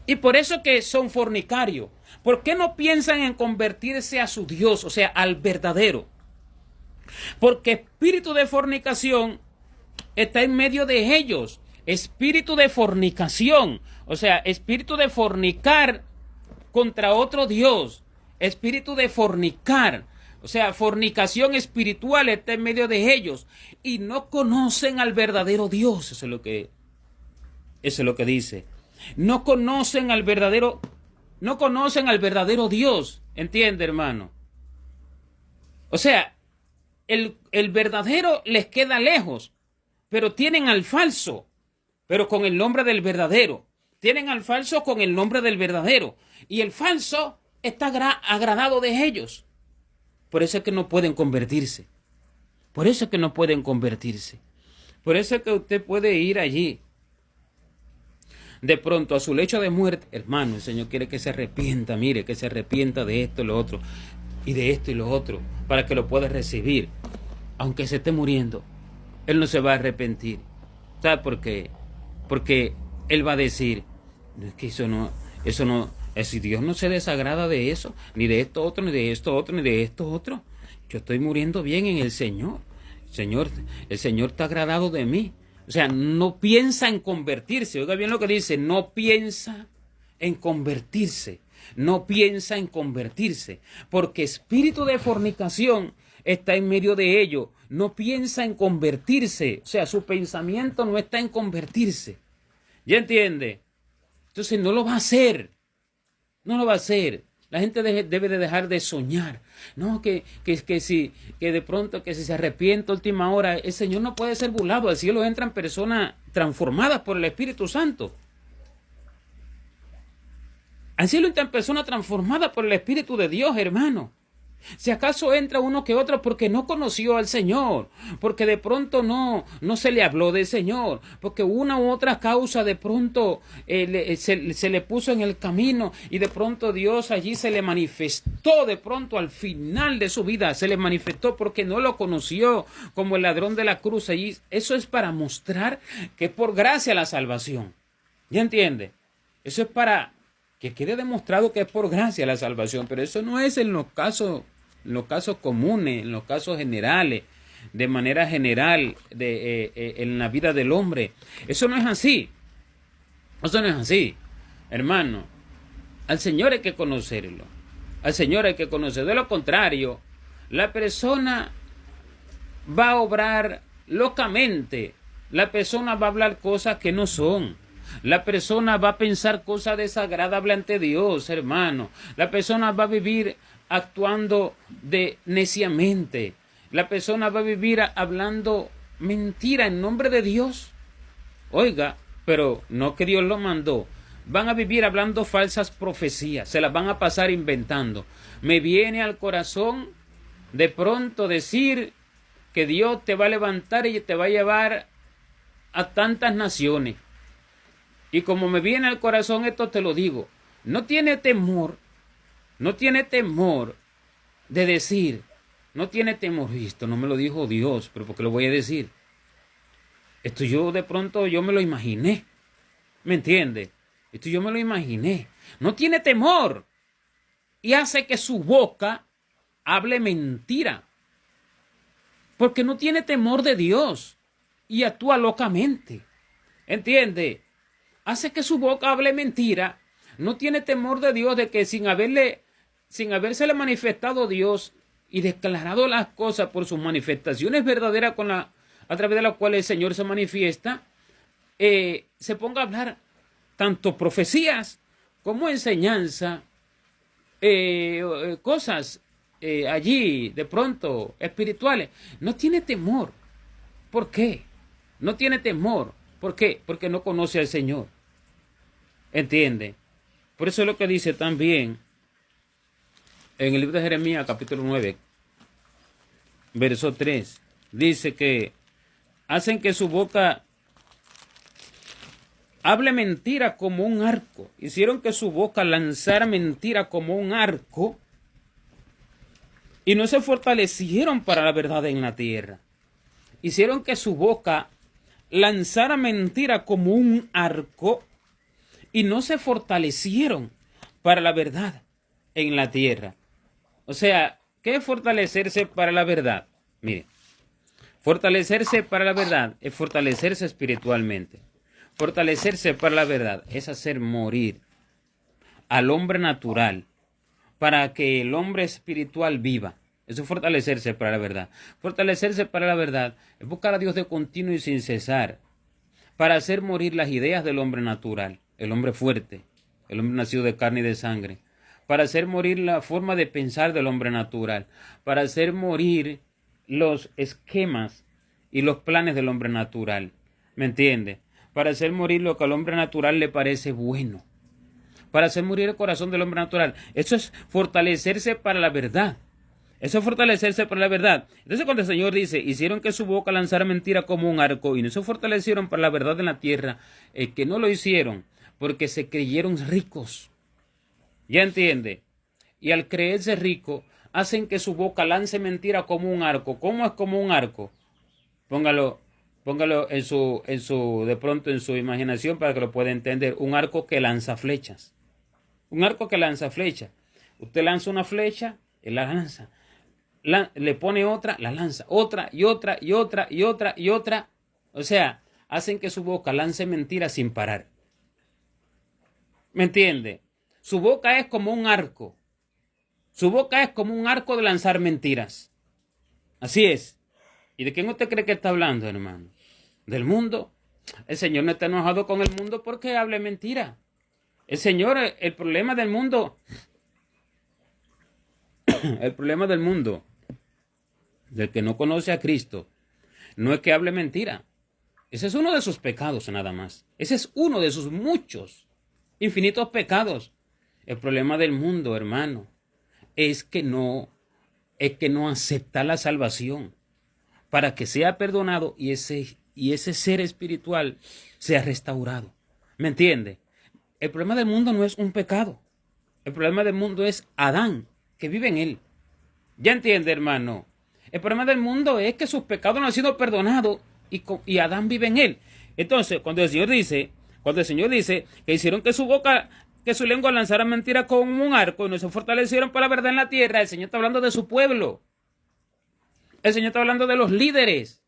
Y por eso que son fornicarios. ¿Por qué no piensan en convertirse a su Dios, o sea, al verdadero? Porque espíritu de fornicación está en medio de ellos. Espíritu de fornicación, o sea, espíritu de fornicar contra otro Dios. Espíritu de fornicar O sea, fornicación espiritual está en medio de ellos y no conocen al verdadero Dios. Eso es lo que dice. No conocen al verdadero Dios. ¿Entiende, hermano? O sea, el verdadero les queda lejos, pero tienen al falso, pero con el nombre del verdadero. Tienen al falso con el nombre del verdadero. Y el falso está agradado de ellos. Por eso es que no pueden convertirse. Por eso es que no pueden convertirse. Por eso es que usted puede ir allí de pronto a su lecho de muerte. Hermano, el Señor quiere que se arrepienta, mire, que se arrepienta de esto y lo otro, y de esto y lo otro, para que lo pueda recibir. Aunque se esté muriendo, Él no se va a arrepentir. ¿Sabe por qué? Porque Él va a decir, no, es que eso no, si Dios no se desagrada de eso, ni de esto otro, ni de esto otro, ni de esto otro. Yo estoy muriendo bien en el Señor. El Señor está agradado de mí. O sea, no piensa en convertirse. Oiga bien lo que dice, no piensa en convertirse. No piensa en convertirse. Porque espíritu de fornicación está en medio de ello. No piensa en convertirse. O sea, su pensamiento no está en convertirse. ¿Ya entiende? Entonces no lo va a hacer. No lo va a hacer. La gente debe de dejar de soñar. No, que de pronto que si se arrepiente a última hora, el Señor no puede ser burlado. Al cielo entran personas transformadas por el Espíritu Santo. Al cielo entran personas transformadas por el Espíritu de Dios, hermano. Si acaso entra uno que otro porque no conoció al Señor, porque de pronto no se le habló del Señor, porque una u otra causa de pronto se le puso en el camino y de pronto Dios allí se le manifestó de pronto al final de su vida, se le manifestó porque no lo conoció como el ladrón de la cruz allí. Eso es para mostrar que es por gracia la salvación. ¿Ya entiende? Eso es para que quede demostrado que es por gracia la salvación, pero eso no es en los casos comunes, en los casos generales, de manera general, en la vida del hombre. Eso no es así. Eso no es así, hermano. Al Señor hay que conocerlo. Al Señor hay que conocerlo. De lo contrario, la persona va a obrar locamente. La persona va a hablar cosas que no son. La persona va a pensar cosas desagradables ante Dios, hermano. La persona va a vivir actuando neciamente. La persona va a vivir hablando mentira en nombre de Dios. Oiga, pero no que Dios lo mandó. Van a vivir hablando falsas profecías. Se las van a pasar inventando. Me viene al corazón de pronto decir que Dios te va a levantar y te va a llevar a tantas naciones. Y como me viene al corazón esto te lo digo, no tiene temor de decir, no tiene temor, esto no me lo dijo Dios, pero ¿por qué lo voy a decir? Esto yo de pronto yo me lo imaginé, ¿me entiende? Esto yo me lo imaginé, no tiene temor y hace que su boca hable mentira, porque no tiene temor de Dios y actúa locamente, ¿entiende? Hace que su boca hable mentira, no tiene temor de Dios, de que sin habérsele manifestado Dios y declarado las cosas por sus manifestaciones verdaderas a través de las cuales el Señor se manifiesta, se ponga a hablar tanto profecías como enseñanza, cosas allí de pronto espirituales. No tiene temor. ¿Por qué? No tiene temor. ¿Por qué? Porque no conoce al Señor. ¿Entiende? Por eso es lo que dice también en el libro de Jeremías, capítulo 9, verso 3. Dice que hacen que su boca hable mentira como un arco. Hicieron que su boca lanzara mentira como un arco y no se fortalecieron para la verdad en la tierra. Hicieron que su boca lanzara mentira como un arco y no se fortalecieron para la verdad en la tierra. O sea, ¿qué es fortalecerse para la verdad? Mire, fortalecerse para la verdad es fortalecerse espiritualmente. Fortalecerse para la verdad es hacer morir al hombre natural para que el hombre espiritual viva. Eso es fortalecerse para la verdad. Fortalecerse para la verdad es buscar a Dios de continuo y sin cesar, para hacer morir las ideas del hombre natural, el hombre fuerte, el hombre nacido de carne y de sangre, para hacer morir la forma de pensar del hombre natural, para hacer morir los esquemas y los planes del hombre natural. ¿Me entiende? Para hacer morir lo que al hombre natural le parece bueno. Para hacer morir el corazón del hombre natural. Eso es fortalecerse para la verdad. Eso es fortalecerse para la verdad. Entonces cuando el Señor dice, hicieron que su boca lanzara mentira como un arco y no se fortalecieron para la verdad en la tierra, que no lo hicieron porque se creyeron ricos. ¿Ya entiende? Y al creerse rico, hacen que su boca lance mentira como un arco. ¿Cómo es como un arco? Póngalo de pronto en su imaginación para que lo pueda entender. Un arco que lanza flechas. Un arco que lanza flechas. Usted lanza una flecha, él la lanza. Le pone otra, la lanza. Otra y otra y otra y otra y otra. O sea, hacen que su boca lance mentiras sin parar. ¿Me entiende? Su boca es como un arco. Su boca es como un arco de lanzar mentiras. Así es. ¿Y de quién usted cree que está hablando, hermano? ¿Del mundo? El Señor no está enojado con el mundo porque hable mentira. El Señor, el problema del mundo, del que no conoce a Cristo, no es que hable mentira. Ese es uno de sus pecados nada más. Ese es uno de sus muchos, infinitos pecados. El problema del mundo, hermano, es que no acepta la salvación para que sea perdonado y ese ser espiritual sea restaurado. ¿Me entiende? El problema del mundo no es un pecado. El problema del mundo es Adán, que vive en él. ¿Ya entiende, hermano? El problema del mundo es que sus pecados no han sido perdonados y Adán vive en él. Entonces, cuando el Señor dice que hicieron que su lengua lanzara mentira como un arco y no se fortalecieron para la verdad en la tierra, el Señor está hablando de su pueblo. El Señor está hablando de los líderes.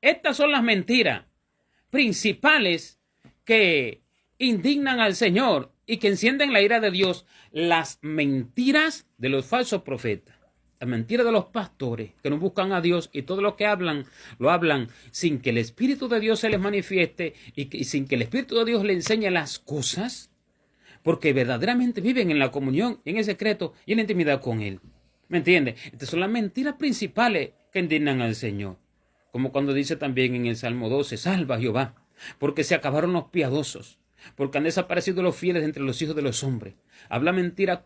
Estas son las mentiras principales que indignan al Señor y que encienden la ira de Dios. Las mentiras de los falsos profetas. Las mentiras de los pastores que no buscan a Dios y todo lo que hablan, lo hablan sin que el Espíritu de Dios se les manifieste y sin que el Espíritu de Dios le enseñe las cosas, porque verdaderamente viven en la comunión, en el secreto y en la intimidad con Él. ¿Me entiende? Estas son las mentiras principales que indignan al Señor. Como cuando dice también en el Salmo 12, salva Jehová, porque se acabaron los piadosos, porque han desaparecido los fieles entre los hijos de los hombres. Habla mentira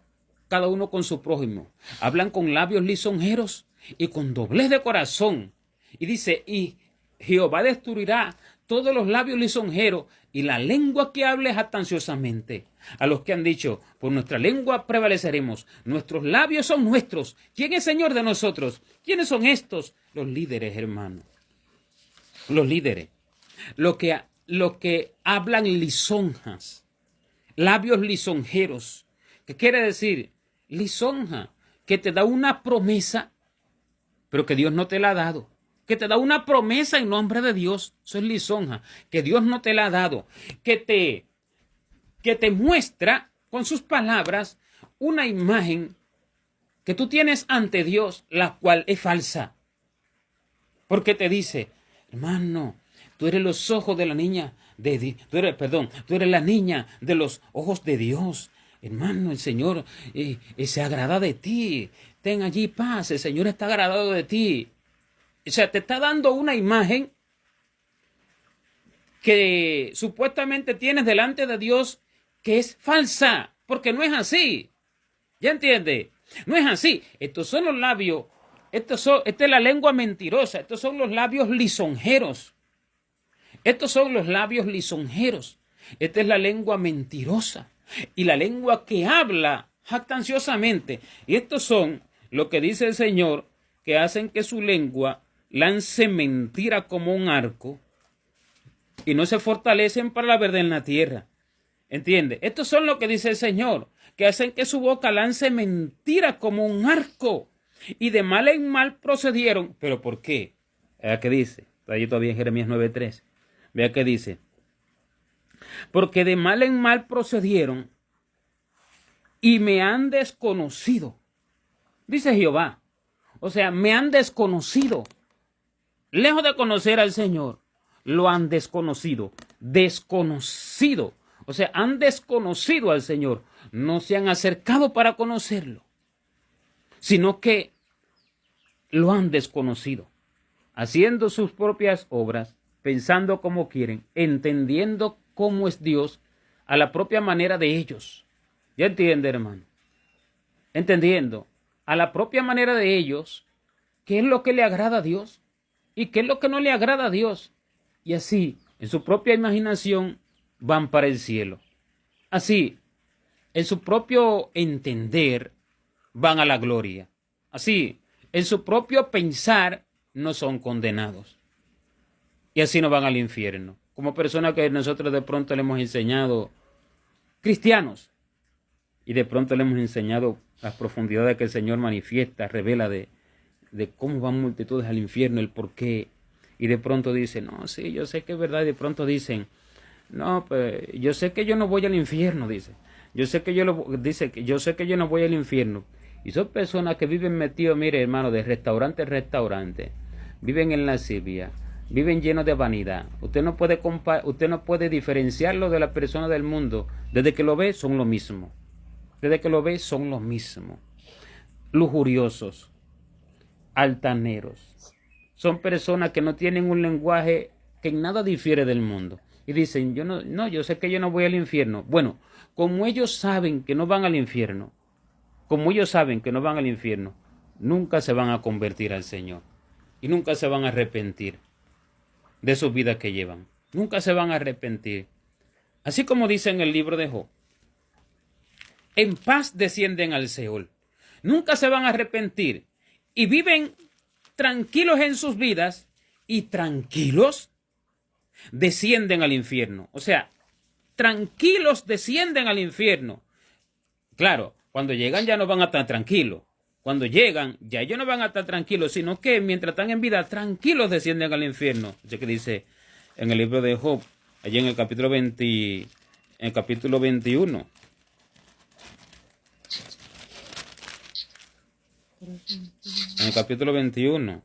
cada uno con su prójimo. Hablan con labios lisonjeros y con doblez de corazón. Y dice, y Jehová destruirá todos los labios lisonjeros y la lengua que hable jactanciosamente. A los que han dicho, por nuestra lengua prevaleceremos, nuestros labios son nuestros. ¿Quién es Señor de nosotros? ¿Quiénes son estos? Los líderes, hermano. Los líderes. Los que hablan lisonjas. Labios lisonjeros. ¿Qué quiere decir? Lisonja. Que te da una promesa, pero que Dios no te la ha dado. Que te da una promesa en nombre de Dios. Eso es lisonja. Que Dios no te la ha dado. Que te muestra con sus palabras una imagen que tú tienes ante Dios, la cual es falsa. Porque te dice, hermano, tú eres los ojos de la niña, tú eres la niña de los ojos de Dios. Hermano, el Señor se agrada de ti. Ten allí paz, el Señor está agradado de ti. O sea, te está dando una imagen que supuestamente tienes delante de Dios que es falsa, porque no es así. ¿Ya entiende? No es así. Estos son los labios, esta es la lengua mentirosa, estos son los labios lisonjeros. Estos son los labios lisonjeros. Esta es la lengua mentirosa y la lengua que habla jactanciosamente. Y estos son lo que dice el Señor, que hacen que su lengua lance mentira como un arco y no se fortalecen para la verdad en la tierra. ¿Entiende? Estos son lo que dice el Señor, que hacen que su boca lance mentira como un arco y de mal en mal procedieron. ¿Pero por qué? Vea qué dice. Está ahí todavía en Jeremías 9:3. Vea qué dice. Porque de mal en mal procedieron y me han desconocido, dice Jehová. O sea, me han desconocido. Lejos de conocer al Señor, lo han desconocido. Desconocido. O sea, han desconocido al Señor. No se han acercado para conocerlo, sino que lo han desconocido, haciendo sus propias obras, pensando como quieren, entendiendo cómo es Dios a la propia manera de ellos. ¿Ya entiende, hermano? Entendiendo a la propia manera de ellos qué es lo que le agrada a Dios y qué es lo que no le agrada a Dios. Y así, en su propia imaginación, van para el cielo. Así, en su propio entender, van a la gloria. Así, en su propio pensar, no son condenados. Y así no van al infierno. Como personas que nosotros de pronto le hemos enseñado, cristianos, y de pronto le hemos enseñado las profundidades que el Señor manifiesta, revela de cómo van multitudes al infierno, el por qué. Y de pronto dicen, no, sí, yo sé que es verdad. Y de pronto dicen, no, pues yo sé que yo no voy al infierno, dice. Yo sé que yo no voy al infierno. Y son personas que viven metidos, mire, hermano, de restaurante en restaurante. Viven en lascivia, viven llenos de vanidad. Usted no puede diferenciarlo de la persona del mundo. Desde que lo ve, son lo mismo. Desde que lo ve, son lo mismo. Lujuriosos, altaneros. Son personas que no tienen un lenguaje que en nada difiere del mundo. Y dicen, yo sé que yo no voy al infierno. Bueno, como ellos saben que no van al infierno, nunca se van a convertir al Señor. Y nunca se van a arrepentir de sus vidas que llevan. Nunca se van a arrepentir. Así como dice en el libro de Job, en paz descienden al Seol. Nunca se van a arrepentir y viven tranquilos en sus vidas y tranquilos descienden al infierno. O sea, tranquilos descienden al infierno. Claro, cuando llegan ya no van a estar tranquilos. Cuando llegan, ya ellos no van a estar tranquilos, sino que mientras están en vida, tranquilos descienden al infierno. Eso que dice en el libro de Job, allí en el capítulo 21. En el capítulo 21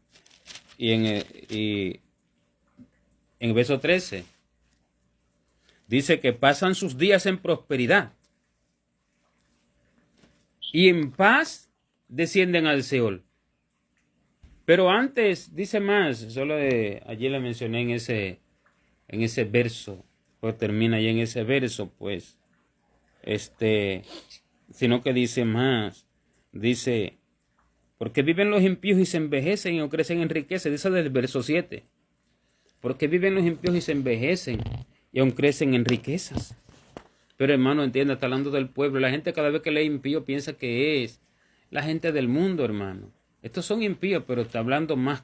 y en el verso 13 dice que pasan sus días en prosperidad y en paz descienden al Seol. Pero antes dice más, allí le mencioné en ese verso, pues termina ahí en ese verso, pues, sino que dice más, dice, porque viven los impíos y se envejecen y no crecen en riqueza. Dice desde el verso 7. Porque viven los impíos y se envejecen y aún crecen en riquezas. Pero hermano, entienda, está hablando del pueblo. La gente cada vez que lee impío piensa que es la gente del mundo, hermano. Estos son impíos, pero está hablando más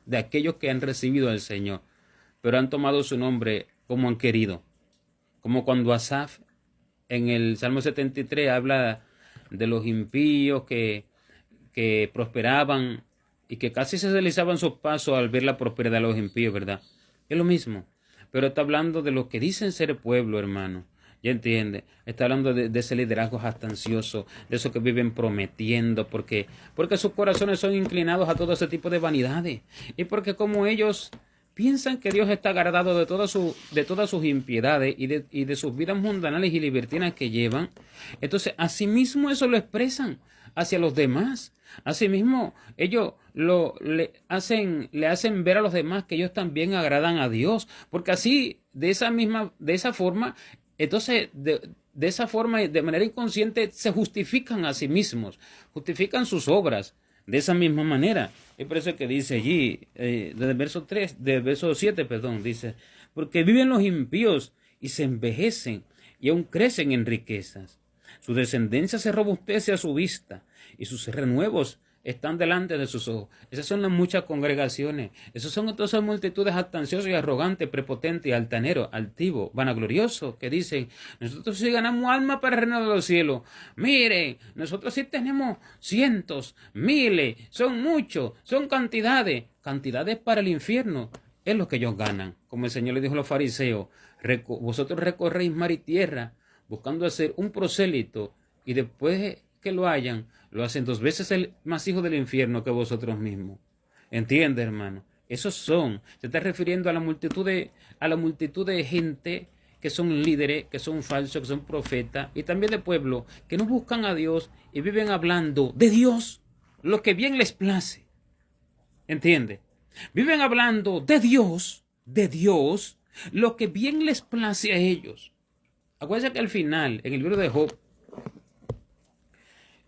de aquellos que han recibido al Señor. Pero han tomado su nombre como han querido. Como cuando Asaf en el Salmo 73 habla de los impíos que prosperaban y que casi se deslizaban sus pasos al ver la prosperidad de los impíos, ¿verdad? Es lo mismo, pero está hablando de los que dicen ser pueblo, hermano. ¿Ya entiende? Está hablando de ese liderazgo jactancioso, de esos que viven prometiendo, porque sus corazones son inclinados a todo ese tipo de vanidades. Y porque como ellos piensan que Dios está agradado de todas sus impiedades y de sus vidas mundanales y libertinas que llevan, entonces asimismo eso lo expresan hacia los demás. Asimismo, ellos le hacen ver a los demás que ellos también agradan a Dios, porque así, de esa forma, entonces, de esa forma, de manera inconsciente, se justifican a sí mismos, justifican sus obras de esa misma manera. Es por eso que dice allí, desde el verso 7, dice, porque viven los impíos y se envejecen y aún crecen en riquezas. Su descendencia se robustece a su vista y sus renuevos están delante de sus ojos. Esas son las muchas congregaciones. Esas son todas esas multitudes jactanciosas y arrogantes, prepotentes, altaneros, altivos, vanagloriosos, que dicen, nosotros sí ganamos alma para el reino de los cielos. Miren, nosotros sí tenemos cientos, miles, son muchos, son cantidades para el infierno. Es lo que ellos ganan. Como el Señor le dijo a los fariseos, vosotros recorréis mar y tierra buscando hacer un prosélito y después que lo hayan, lo hacen 2 veces más hijos del infierno que vosotros mismos. ¿Entiende, hermano? Esos son, se está refiriendo a la multitud de gente que son líderes, que son falsos, que son profetas, y también de pueblo que no buscan a Dios y viven hablando de Dios lo que bien les place. ¿Entiende? Viven hablando de Dios, lo que bien les place a ellos. Acuérdense que al final, en el libro de Job,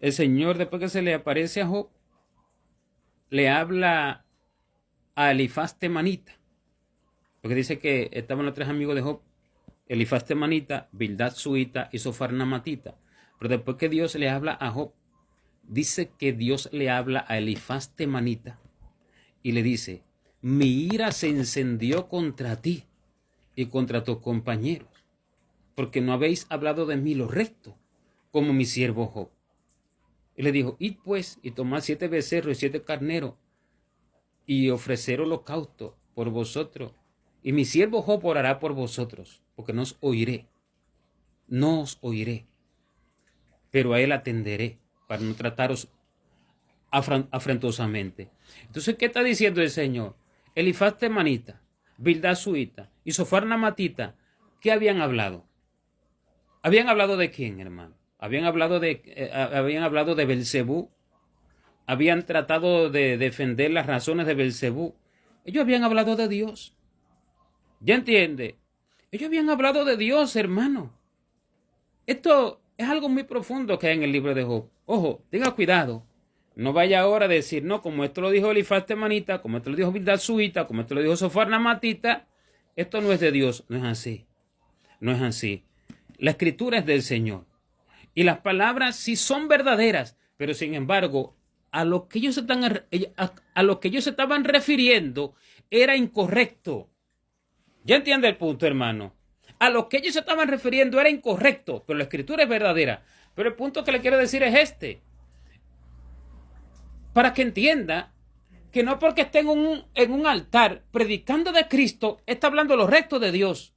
el Señor, después que se le aparece a Job, le habla a Elifaz temanita, porque dice que estaban los 3 amigos de Job, Elifaz temanita, Bildad suita y Sofar naamatita. Pero después que Dios le habla a Job, dice que Dios le habla a Elifaz temanita y le dice: mi ira se encendió contra ti y contra tus compañeros, porque no habéis hablado de mí lo recto, como mi siervo Job. Y le dijo: id pues y tomad 7 becerros y 7 carneros y ofrecer holocausto por vosotros, y mi siervo Job orará por vosotros, porque no os oiré, pero a él atenderé para no trataros afrentosamente. Entonces, ¿qué está diciendo el Señor? Elifaz temanita, Bildad suita y Sofar naamatita, ¿qué habían hablado? ¿Habían hablado de quién, hermano? Habían hablado de Belzebú. Habían tratado de defender las razones de Belzebú. Ellos habían hablado de Dios. ¿Ya entiende? Ellos habían hablado de Dios, hermano. Esto es algo muy profundo que hay en el libro de Job. Ojo, tenga cuidado. No vaya ahora a decir, no, como esto lo dijo Elifaz temanita, como esto lo dijo Bildad suita, como esto lo dijo Sofar naamatita, esto no es de Dios. No es así. No es así. La escritura es del Señor. Y las palabras sí son verdaderas, pero sin embargo, a lo que ellos se estaban refiriendo era incorrecto. ¿Ya entiende el punto, hermano? A lo que ellos se estaban refiriendo era incorrecto, pero la escritura es verdadera. Pero el punto que le quiero decir es este: para que entienda que no porque esté en un altar predicando de Cristo, está hablando lo recto de Dios.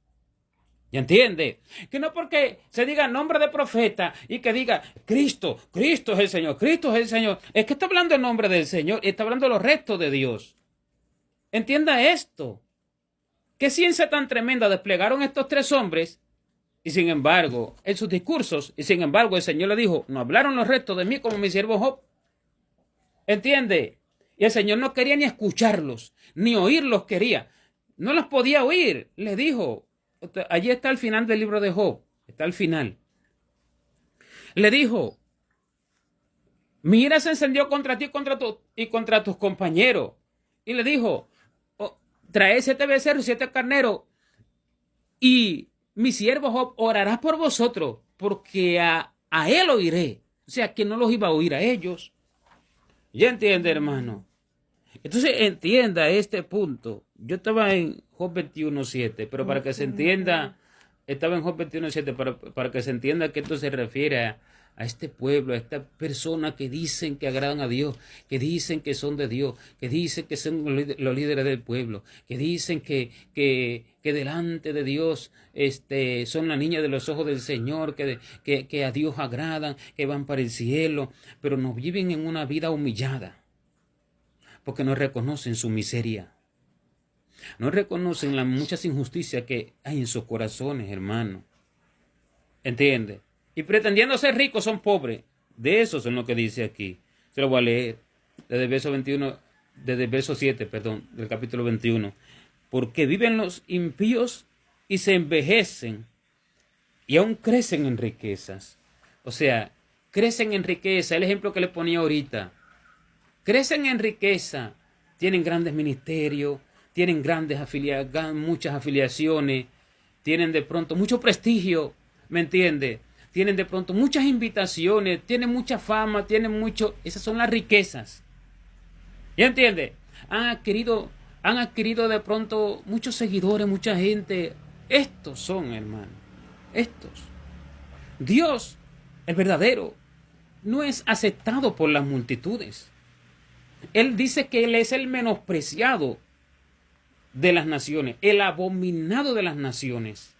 ¿Ya entiende? Que no porque se diga nombre de profeta y que diga Cristo es el Señor, Cristo es el Señor, es que está hablando el nombre del Señor y está hablando lo recto de Dios. Entienda esto. ¿Qué ciencia tan tremenda desplegaron estos 3 hombres? Y sin embargo, en sus discursos, y sin embargo el Señor le dijo: no hablaron lo recto de mí como mi siervo Job. ¿Entiende? Y el Señor no quería ni escucharlos, ni oírlos quería. No los podía oír. Le dijo, allí está el final del libro de Job, está al final. Le dijo: mi ira se encendió contra ti y contra tus compañeros. Y le dijo: traed 7 becerros y 7 carneros, y mi siervo Job orará por vosotros, porque a él oiré. O sea, que no los iba a oír a ellos. ¿Ya entiende, hermano? Entonces entienda este punto. Yo estaba en Job 21:7, pero para que se entienda, estaba en Job 21:7, para que se entienda que esto se refiere a este pueblo, a esta persona que dicen que agradan a Dios, que dicen que son de Dios, que dicen que son los líderes del pueblo, que dicen que delante de Dios son la niña de los ojos del Señor, que a Dios agradan, que van para el cielo, pero no viven en una vida humillada, porque no reconocen su miseria. No reconocen las muchas injusticias que hay en sus corazones, hermano. ¿Entiende? Y pretendiendo ser ricos son pobres. De eso es lo que dice aquí. Se lo voy a leer desde el verso 7, del capítulo 21. Porque viven los impíos y se envejecen y aún crecen en riquezas. O sea, crecen en riqueza. El ejemplo que le ponía ahorita. Crecen en riqueza. Tienen grandes ministerios. Tienen muchas afiliaciones. Tienen de pronto mucho prestigio. ¿Me entiende? Tienen de pronto muchas invitaciones, tienen mucha fama, esas son las riquezas. ¿Ya entiende? Han adquirido de pronto muchos seguidores, mucha gente. Estos son, hermano, estos. Dios, el verdadero, no es aceptado por las multitudes. Él dice que Él es el menospreciado de las naciones, el abominado de las naciones,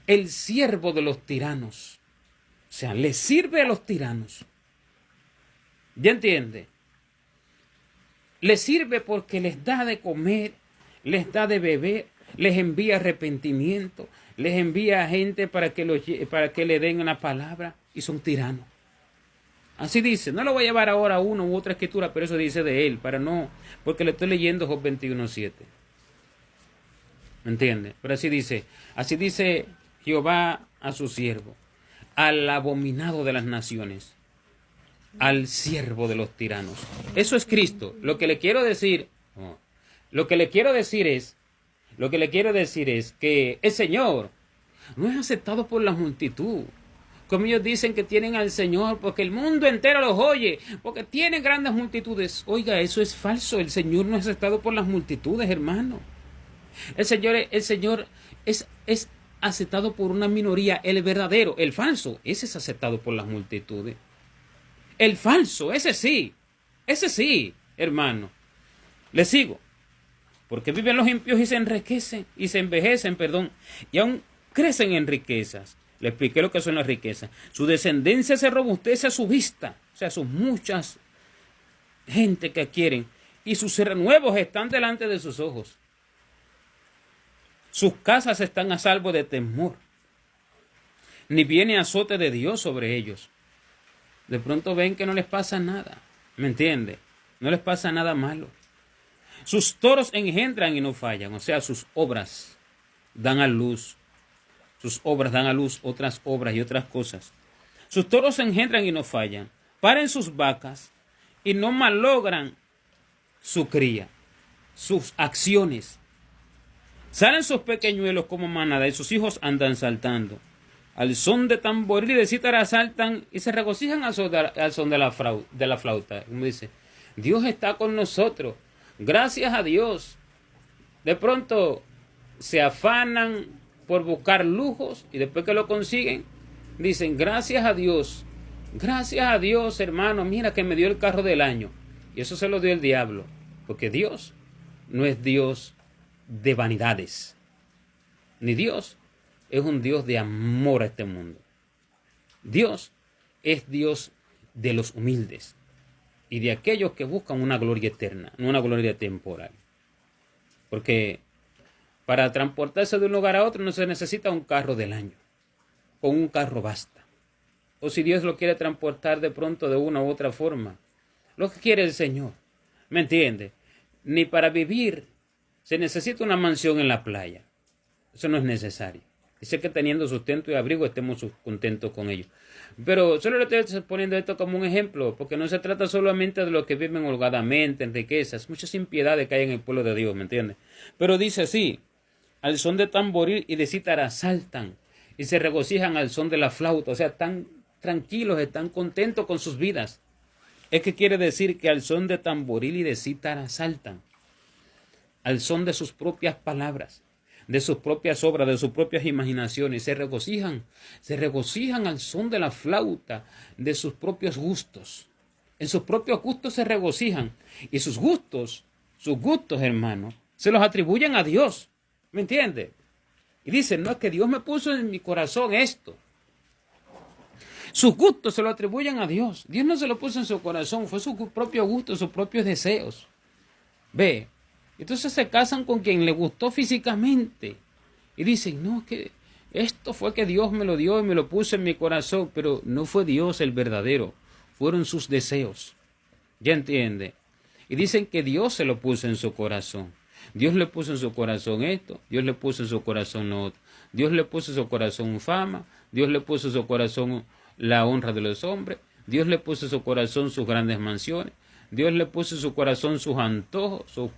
el siervo de los tiranos. sea, le sirve a los tiranos. ¿Ya entiende? Les sirve porque les da de comer, les da de beber, les envía arrepentimiento, les envía gente para que le den una palabra, y son tiranos. Así dice, no lo voy a llevar ahora a una u otra escritura, pero eso dice de él, porque le estoy leyendo Job 21:7. ¿Me entiende? Pero así dice Jehová a su siervo, al abominado de las naciones, al siervo de los tiranos. Eso es Cristo. Lo que le quiero decir es que el Señor no es aceptado por la multitud. Como ellos dicen que tienen al Señor porque el mundo entero los oye, porque tienen grandes multitudes. Oiga, eso es falso. El Señor no es aceptado por las multitudes, hermano. El Señor es aceptado por una minoría. El verdadero, el falso, ese es aceptado por las multitudes. El falso, ese sí, hermano. Le sigo. Porque viven los impíos y se enriquecen, y se envejecen, y aún crecen en riquezas. Le expliqué lo que son las riquezas. Su descendencia se robustece a su vista. O sea, son muchas gente que adquieren. Y sus renuevos están delante de sus ojos. Sus casas están a salvo de temor. Ni viene azote de Dios sobre ellos. De pronto ven que no les pasa nada. ¿Me entiende? No les pasa nada malo. Sus toros engendran y no fallan. O sea, sus obras dan a luz. Sus obras dan a luz otras obras y otras cosas. Sus toros engendran y no fallan. Paren sus vacas y no malogran su cría, sus acciones. Salen sus pequeñuelos como manada y sus hijos andan saltando. Al son de tamboril y de cítara saltan y se regocijan al son de la flauta. Como dice, Dios está con nosotros. Gracias a Dios. De pronto se afanan por buscar lujos y después que lo consiguen, dicen, gracias a Dios, hermano, mira que me dio el carro del año. Y eso se lo dio el diablo, porque Dios no es Dios de vanidades, ni Dios es un Dios de amor a este mundo. Dios es Dios de los humildes y de aquellos que buscan una gloria eterna, no una gloria temporal. Porque para transportarse de un lugar a otro no se necesita un carro del año. Con un carro basta. O si Dios lo quiere transportar de pronto de una u otra forma, lo que quiere el Señor. ¿Me entiende? Ni para vivir se necesita una mansión en la playa. Eso no es necesario. Dice que teniendo sustento y abrigo estemos contentos con ello. Pero solo le estoy poniendo esto como un ejemplo, porque no se trata solamente de los que viven holgadamente, en riquezas, muchas impiedades que hay en el pueblo de Dios, ¿me entiende? Pero dice así, al son de tamboril y de cítara saltan y se regocijan al son de la flauta, o sea, están tranquilos, están contentos con sus vidas. Es que quiere decir que al son de tamboril y de cítara saltan, al son de sus propias palabras, de sus propias obras, de sus propias imaginaciones, se regocijan al son de la flauta, de sus propios gustos. En sus propios gustos se regocijan, y sus gustos, hermano, se los atribuyen a Dios. ¿Me entiende? Y dicen, no, es que Dios me puso en mi corazón esto. Sus gustos se lo atribuyen a Dios. Dios no se lo puso en su corazón, fue su propio gusto, sus propios deseos. Ve, entonces se casan con quien le gustó físicamente. Y dicen, no, que esto fue que Dios me lo dio y me lo puso en mi corazón, pero no fue Dios el verdadero, fueron sus deseos. ¿Ya entiende? Y dicen que Dios se lo puso en su corazón. Dios le puso en su corazón esto, Dios le puso en su corazón lo otro. Dios le puso en su corazón fama, Dios le puso en su corazón la honra de los hombres, Dios le puso en su corazón sus grandes mansiones, Dios le puso en su corazón sus antojos, sus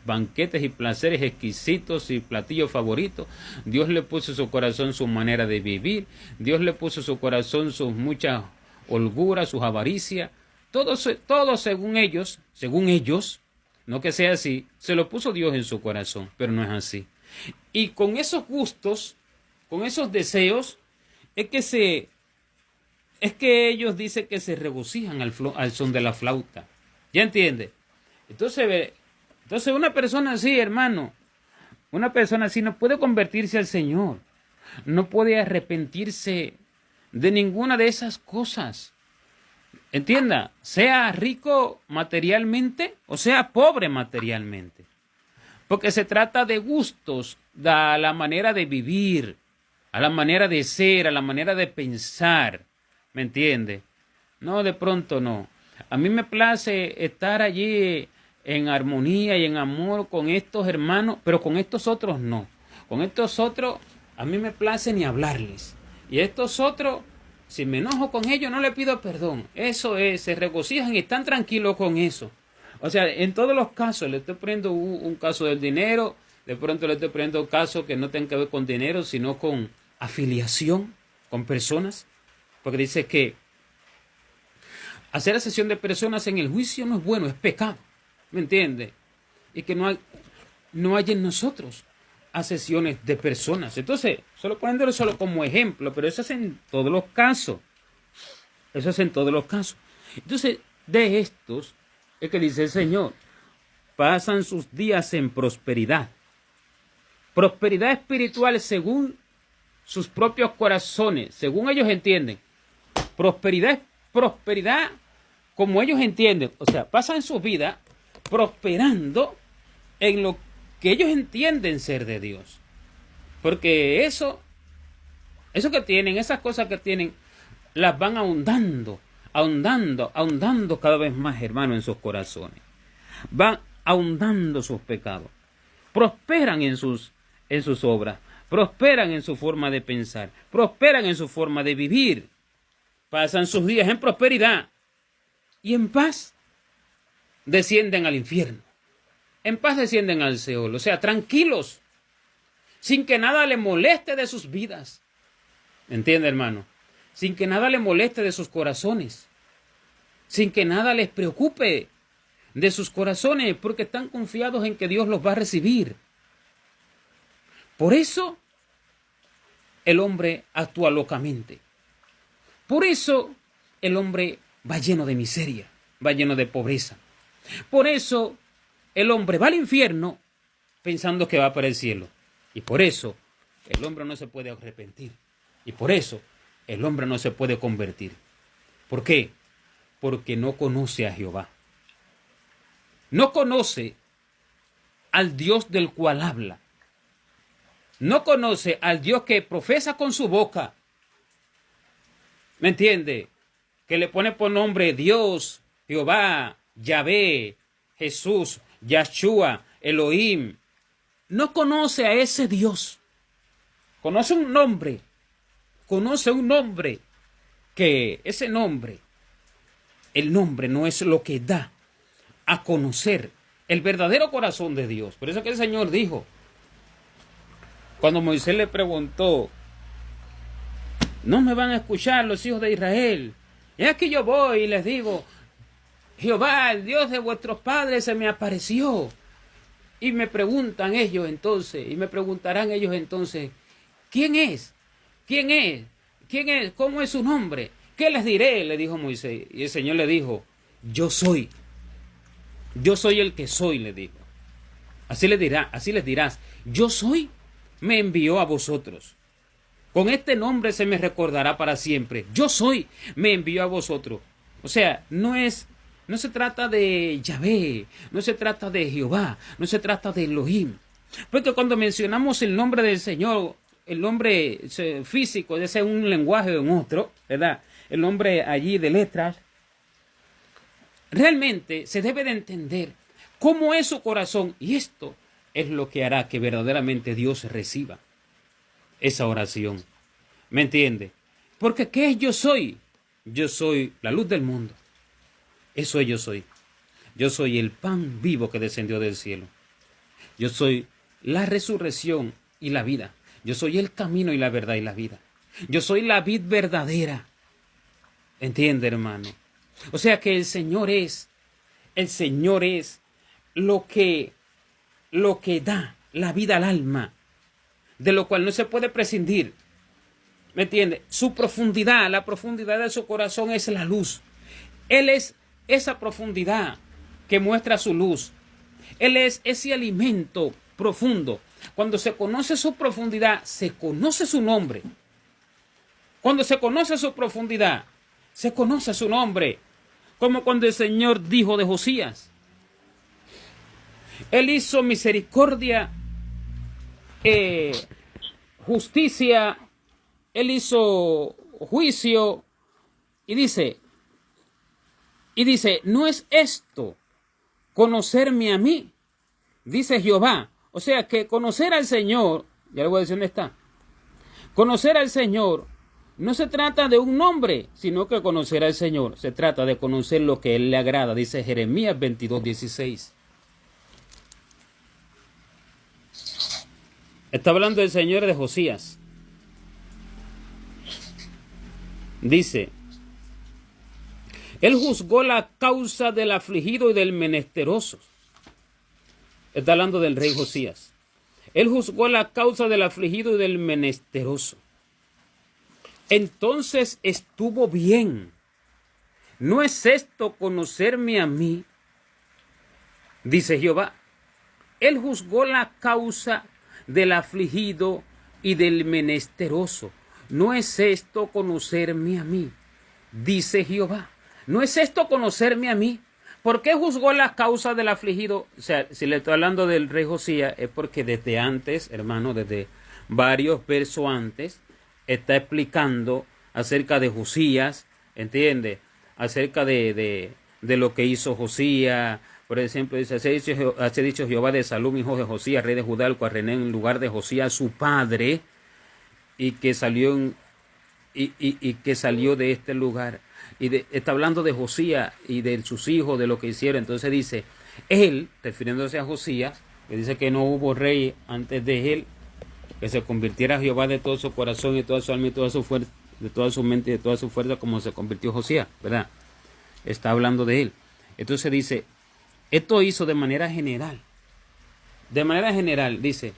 banquetes y placeres exquisitos y platillos favoritos. Dios le puso en su corazón su manera de vivir, Dios le puso en su corazón sus muchas holguras, sus avaricias, todo según ellos, no que sea así, se lo puso Dios en su corazón, pero no es así. Y con esos gustos, con esos deseos, es que ellos dicen que se regocijan al son de la flauta. ¿Ya entiende? Entonces una persona así, hermano, una persona así no puede convertirse al Señor, no puede arrepentirse de ninguna de esas cosas. Entienda, sea rico materialmente o sea pobre materialmente. Porque se trata de gustos, a la manera de vivir, a la manera de ser, a la manera de pensar. ¿Me entiende? No, de pronto no. A mí me place estar allí en armonía y en amor con estos hermanos, pero con estos otros no. Con estos otros a mí me place ni hablarles. Y estos otros, si me enojo con ellos, no les pido perdón. Eso es, se regocijan y están tranquilos con eso. O sea, en todos los casos, le estoy poniendo un caso del dinero, de pronto le estoy poniendo casos que no tengan que ver con dinero, sino con afiliación con personas. Porque dice que hacer asesión de personas en el juicio no es bueno, es pecado. ¿Me entiende? Y que no hay en nosotros asesiones de personas. Entonces, solo poniéndolo solo como ejemplo, pero eso es en todos los casos. Eso es en todos los casos. Entonces, de estos, es que dice el Señor, pasan sus días en prosperidad. Prosperidad espiritual según sus propios corazones, según ellos entienden. Prosperidad como ellos entienden. O sea, pasan su vida prosperando en lo que ellos entienden ser de Dios. Porque eso que tienen, esas cosas que tienen, las van ahondando cada vez más, hermano, en sus corazones. Van ahondando sus pecados. Prosperan en sus obras. Prosperan en su forma de pensar. Prosperan en su forma de vivir. Pasan sus días en prosperidad. Y en paz descienden al infierno. En paz descienden al Seol. O sea, tranquilos. Sin que nada le moleste de sus vidas. ¿Entiende, hermano? Sin que nada le moleste de sus corazones. Sin que nada les preocupe de sus corazones. Porque están confiados en que Dios los va a recibir. Por eso el hombre actúa locamente. Por eso el hombre va lleno de miseria, va lleno de pobreza. Por eso el hombre va al infierno pensando que va para el cielo. Y por eso el hombre no se puede arrepentir. Y por eso el hombre no se puede convertir. ¿Por qué? Porque no conoce a Jehová. No conoce al Dios del cual habla. No conoce al Dios que profesa con su boca. ¿Me entiende? Que le pone por nombre Dios, Jehová, Yahvé, Jesús, Yahshua, Elohim. No conoce a ese Dios. Conoce un nombre. Que ese nombre, el nombre no es lo que da a conocer el verdadero corazón de Dios. Por eso que el Señor dijo, cuando Moisés le preguntó, no me van a escuchar los hijos de Israel. Y aquí yo voy y les digo, Jehová, el Dios de vuestros padres, se me apareció. Y me preguntan ellos entonces, y me preguntarán ellos entonces, ¿quién es? ¿Quién es? ¿Quién es? ¿Cómo es su nombre? ¿Qué les diré? Le dijo Moisés. Y el Señor le dijo, yo soy. Yo soy el que soy, le dijo. Así les dirás, yo soy, me envió a vosotros. Con este nombre se me recordará para siempre. Yo soy, me envió a vosotros. O sea, no se trata de Yahvé, no se trata de Jehová, no se trata de Elohim. Porque cuando mencionamos el nombre del Señor, el nombre físico, ya sea un lenguaje o en otro, ¿verdad? El nombre allí de letras, realmente se debe de entender cómo es su corazón. Y esto es lo que hará que verdaderamente Dios reciba esa oración. ¿Me entiende? Porque ¿qué es yo soy? Yo soy la luz del mundo. Eso es yo soy. Yo soy el pan vivo que descendió del cielo. Yo soy la resurrección y la vida. Yo soy el camino y la verdad y la vida. Yo soy la vid verdadera. ¿Entiende, hermano? O sea que el Señor es lo que da la vida al alma, de lo cual no se puede prescindir. ¿Me entiende? Su profundidad, la profundidad de su corazón es la luz. Él es esa profundidad que muestra su luz. Él es ese alimento profundo. Cuando se conoce su profundidad, se conoce su nombre. Cuando se conoce su profundidad, se conoce su nombre. Como cuando el Señor dijo de Josías: Él hizo misericordia, justicia, Él hizo juicio, y dice, no es esto conocerme a mí, dice Jehová. O sea que conocer al Señor, ya le voy a decir dónde está. Conocer al Señor no se trata de un nombre, sino que conocer al Señor se trata de conocer lo que a Él le agrada, dice Jeremías 22:16. Está hablando el Señor de Josías. Dice: Él juzgó la causa del afligido y del menesteroso. Está hablando del rey Josías. Él juzgó la causa del afligido y del menesteroso. Entonces estuvo bien. ¿No es esto conocerme a mí?, dice Jehová. Él juzgó la causa del afligido y del menesteroso. ¿No es esto conocerme a mí?, dice Jehová. ¿No es esto conocerme a mí? ¿Por qué juzgó la causa del afligido? O sea, si le estoy hablando del rey Josías, es porque desde antes, hermano, desde varios versos antes, está explicando acerca de Josías, ¿entiende? Acerca de lo que hizo Josías. Por ejemplo, dice: Así ha dicho Jehová de Salum, hijo de Josías, rey de Judá, el cual reinó en lugar de Josías, su padre, y que salió de este lugar. Está hablando de Josías y de sus hijos, de lo que hicieron. Entonces dice, él, refiriéndose a Josías, que dice que no hubo rey antes de él, que se convirtiera a Jehová de todo su corazón y toda su alma y toda su fuerza, de toda su mente y de toda su fuerza, como se convirtió Josías, ¿verdad? Está hablando de él. Entonces dice, esto hizo de manera general. De manera general, dice,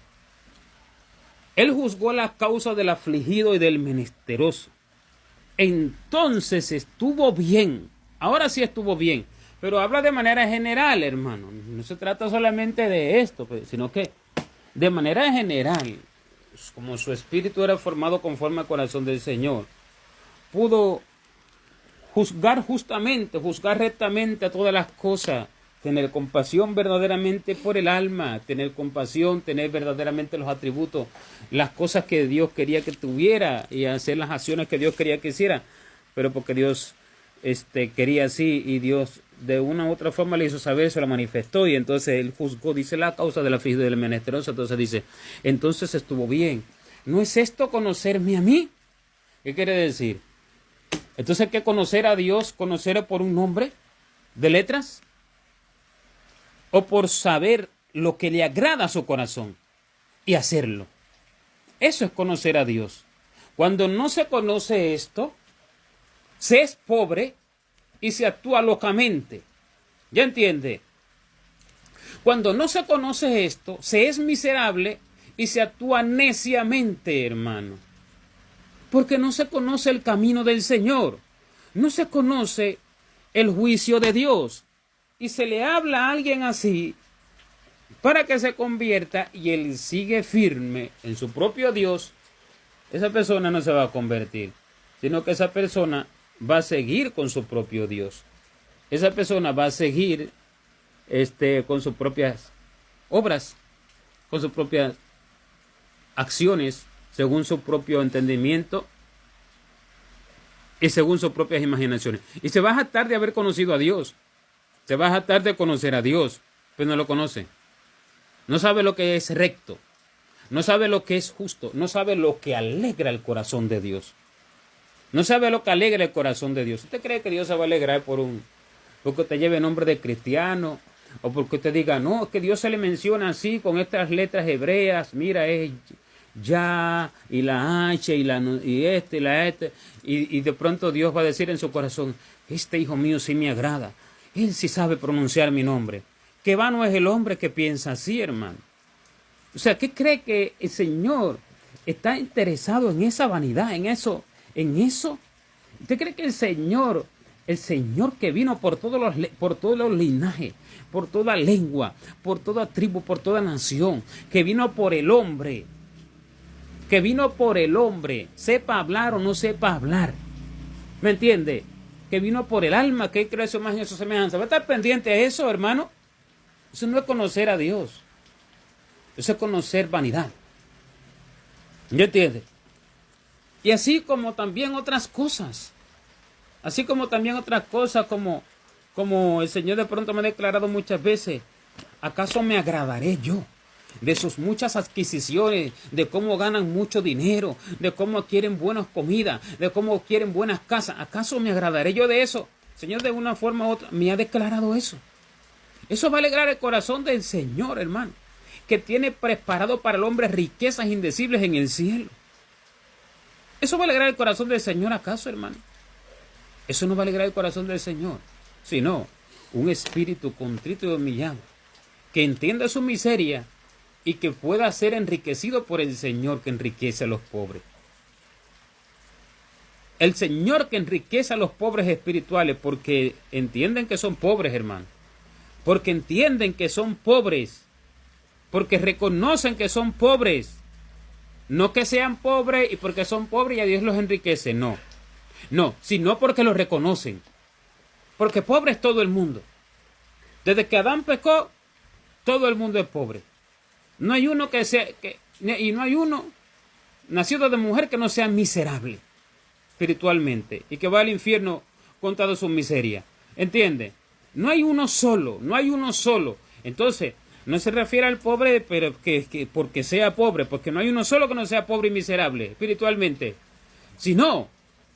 él juzgó la causa del afligido y del menesteroso. Entonces estuvo bien. Ahora sí estuvo bien. Pero habla de manera general, hermano. No se trata solamente de esto, sino que de manera general, como su espíritu era formado conforme al corazón del Señor, pudo juzgar justamente, juzgar rectamente a todas las cosas, tener compasión verdaderamente por el alma, tener compasión, tener verdaderamente los atributos, las cosas que Dios quería que tuviera y hacer las acciones que Dios quería que hiciera, pero porque Dios quería así y Dios de una u otra forma le hizo saber, se lo manifestó, y entonces él juzgó, dice, la causa de la afligido y del menesteroso. Entonces dice, entonces estuvo bien. ¿No es esto conocerme a mí? ¿Qué quiere decir? Entonces hay que conocer a Dios, conocer por un nombre de letras, o por saber lo que le agrada a su corazón y hacerlo. Eso es conocer a Dios. Cuando no se conoce esto, se es pobre y se actúa locamente. ¿Ya entiende? Cuando no se conoce esto, se es miserable y se actúa neciamente, hermano. Porque no se conoce el camino del Señor. No se conoce el juicio de Dios. Y se le habla a alguien así para que se convierta y él sigue firme en su propio Dios. Esa persona no se va a convertir, sino que esa persona va a seguir con su propio Dios. Esa persona va a seguir con sus propias obras, con sus propias acciones, según su propio entendimiento y según sus propias imaginaciones. Y se va a jactar de haber conocido a Dios. Se va a jactar de conocer a Dios, pero no lo conoce. No sabe lo que es recto. No sabe lo que es justo. No sabe lo que alegra el corazón de Dios. No sabe lo que alegra el corazón de Dios. ¿Usted cree que Dios se va a alegrar porque te lleve nombre de cristiano? O porque usted diga, no, es que Dios se le menciona así con estas letras hebreas. Mira, es ya, y la H, y la y de pronto Dios va a decir en su corazón, este hijo mío sí me agrada. Él sí sabe pronunciar mi nombre. Que vano es el hombre que piensa así, hermano. O sea, ¿qué cree que el Señor está interesado en esa vanidad, en eso? ¿Usted cree que el Señor que vino por todos los linajes, por toda lengua, por toda tribu, por toda nación, que vino por el hombre, que vino por el hombre, sepa hablar o no sepa hablar. ¿Me entiende? Que vino por el alma, que creó su imagen y su semejanza. ¿Va a estar pendiente a eso, hermano? Eso no es conocer a Dios. Eso es conocer vanidad. ¿Me entiende? Y así como también otras cosas. Así como también otras cosas como el Señor de pronto me ha declarado muchas veces. ¿Acaso me agradaré yo de sus muchas adquisiciones, de cómo ganan mucho dinero, de cómo quieren buenas comidas, de cómo quieren buenas casas? ¿Acaso me agradaré yo de eso? El Señor de una forma u otra me ha declarado eso. Eso va a alegrar el corazón del Señor, hermano, que tiene preparado para el hombre riquezas indecibles en el cielo. ¿Eso va a alegrar el corazón del Señor acaso, hermano? Eso no va a alegrar el corazón del Señor, sino un espíritu contrito y humillado, que entienda su miseria y que pueda ser enriquecido por el Señor que enriquece a los pobres. El Señor que enriquece a los pobres espirituales porque entienden que son pobres, hermano. Porque entienden que son pobres. Porque reconocen que son pobres. No que sean pobres y porque son pobres y a Dios los enriquece, no. No, sino porque lo reconocen. Porque pobre es todo el mundo. Desde que Adán pecó, todo el mundo es pobre. No hay uno y no hay uno nacido de mujer que no sea miserable espiritualmente y que va al infierno con toda su miseria. ¿Entiende? No hay uno solo, no hay uno solo. Entonces, no se refiere al pobre pero que porque sea pobre, porque no hay uno solo que no sea pobre y miserable espiritualmente, sino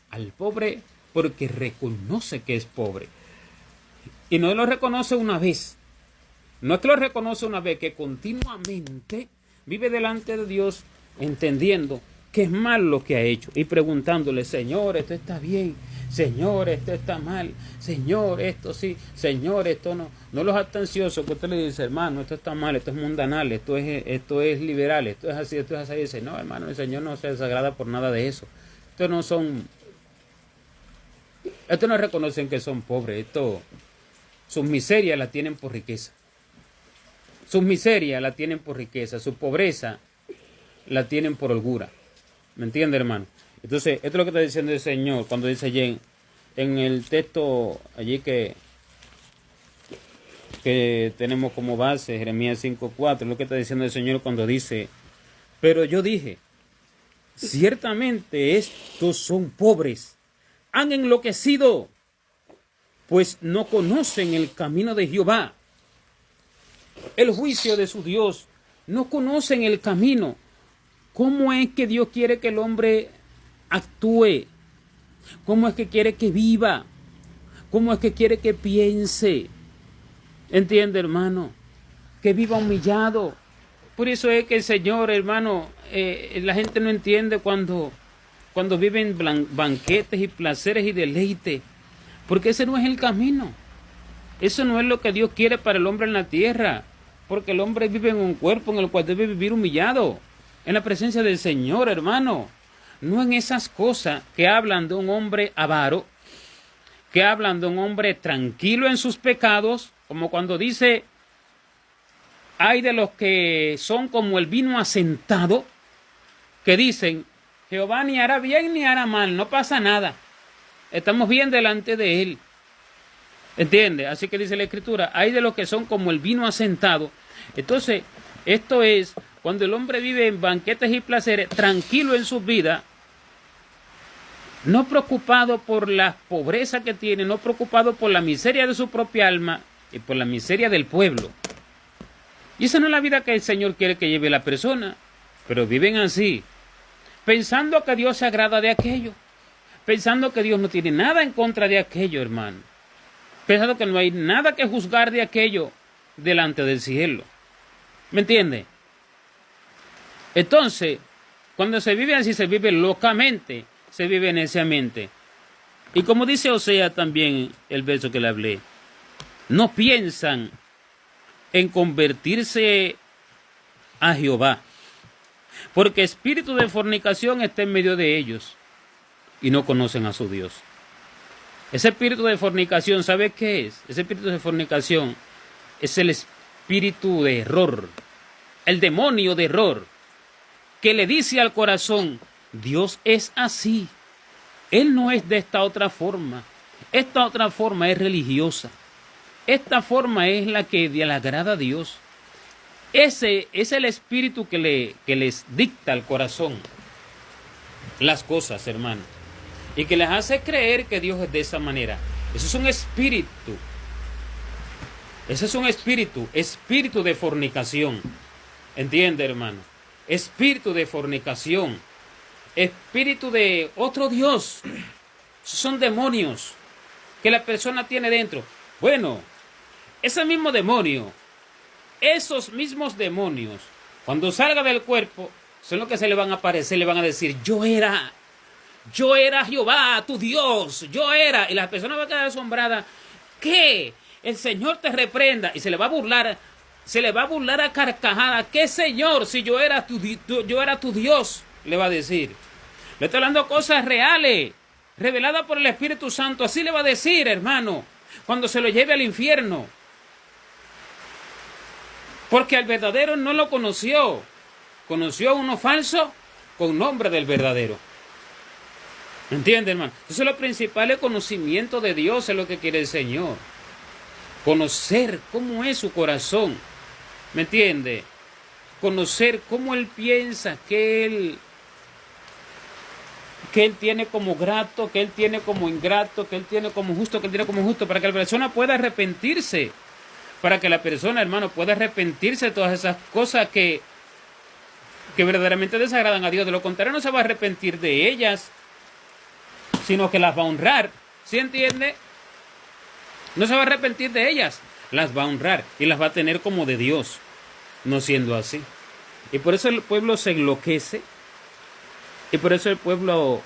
al pobre porque reconoce que es pobre. Y no lo reconoce una vez. No es que lo reconoce una vez, que continuamente vive delante de Dios entendiendo que es mal lo que ha hecho y preguntándole: Señor, esto está bien, Señor, esto está mal, Señor, esto sí, Señor, esto no. No los atenciosos que usted le dice: hermano, esto está mal, esto es mundanal, esto es liberal, esto es así, esto es así. Dice: no, hermano, el Señor no se desagrada por nada de eso. Estos no reconocen que son pobres. Sus miserias la tienen por riqueza. Sus miserias la tienen por riqueza. Su pobreza la tienen por holgura. ¿Me entiende, hermano? Entonces, esto es lo que está diciendo el Señor cuando dice allí en el texto allí que tenemos como base, Jeremías 5:4, lo que está diciendo el Señor cuando dice: pero yo dije, ciertamente estos son pobres, han enloquecido, pues no conocen el camino de Jehová, el juicio de su Dios, no conocen el camino. ¿Cómo es que Dios quiere que el hombre actúe? ¿Cómo es que quiere que viva? ¿Cómo es que quiere que piense? ¿Entiende, hermano? Que viva humillado. Por eso es que el Señor, hermano, la gente no entiende cuando viven banquetes y placeres y deleites, porque ese no es el camino. Eso no es lo que Dios quiere para el hombre en la tierra, porque el hombre vive en un cuerpo en el cual debe vivir humillado, en la presencia del Señor, hermano. No en esas cosas que hablan de un hombre avaro, que hablan de un hombre tranquilo en sus pecados, como cuando dice: hay de los que son como el vino asentado, que dicen: Jehová ni hará bien ni hará mal, no pasa nada, estamos bien delante de él. ¿Entiende? Así que dice la Escritura: hay de los que son como el vino asentado. Entonces, esto es cuando el hombre vive en banquetes y placeres, tranquilo en su vida, no preocupado por la pobreza que tiene, no preocupado por la miseria de su propia alma y por la miseria del pueblo. Y esa no es la vida que el Señor quiere que lleve la persona, pero viven así, pensando que Dios se agrada de aquello, pensando que Dios no tiene nada en contra de aquello, hermano, pensando que no hay nada que juzgar de aquello delante del cielo. ¿Me entiende? Entonces, cuando se vive así, se vive locamente, se vive neciamente. Y como dice Osea también, el verso que le hablé, no piensan en convertirse a Jehová, porque espíritu de fornicación está en medio de ellos y no conocen a su Dios. Ese espíritu de fornicación, ¿sabe qué es? Ese espíritu de fornicación es el espíritu de error, el demonio de error. que le dice al corazón, Dios es así. Él no es de esta otra forma. Esta otra forma es religiosa. Esta forma es la que le agrada a Dios. Ese es el espíritu que les dicta al corazón las cosas, hermano. Y que les hace creer que Dios es de esa manera. Eso es un espíritu. Ese es un espíritu de fornicación. ¿Entiende, hermano? Espíritu de fornicación. Espíritu de otro Dios. Son demonios que la persona tiene dentro. Bueno, ese mismo demonio, esos mismos demonios, cuando salga del cuerpo, son los que se le van a aparecer, le van a decir, yo era Jehová, tu Dios, yo era. Y la persona va a quedar asombrada. ¿Qué? El Señor te reprenda. Y se le va a burlar a carcajada. ¿Qué Señor? Si yo era tu Dios, le va a decir. Le estoy hablando cosas reales, reveladas por el Espíritu Santo. Así le va a decir, hermano, cuando se lo lleve al infierno. Porque al verdadero no lo conoció. Conoció a uno falso con nombre del verdadero. ¿Entiende, hermano? Entonces lo principal es conocimiento de Dios, es lo que quiere el Señor. Conocer cómo es su corazón. ¿Me entiende? Conocer cómo Él piensa, que Él tiene como grato, que Él tiene como ingrato, que Él tiene como justo, que Él tiene como justo, para que la persona pueda arrepentirse. Para que la persona, hermano, pueda arrepentirse de todas esas cosas que verdaderamente desagradan a Dios. De lo contrario, no se va a arrepentir de ellas, sino que las va a honrar. ¿Sí entiende? No se va a arrepentir de ellas, las va a honrar y las va a tener como de Dios, no siendo así. Y por eso el pueblo se enloquece, y por eso el pueblo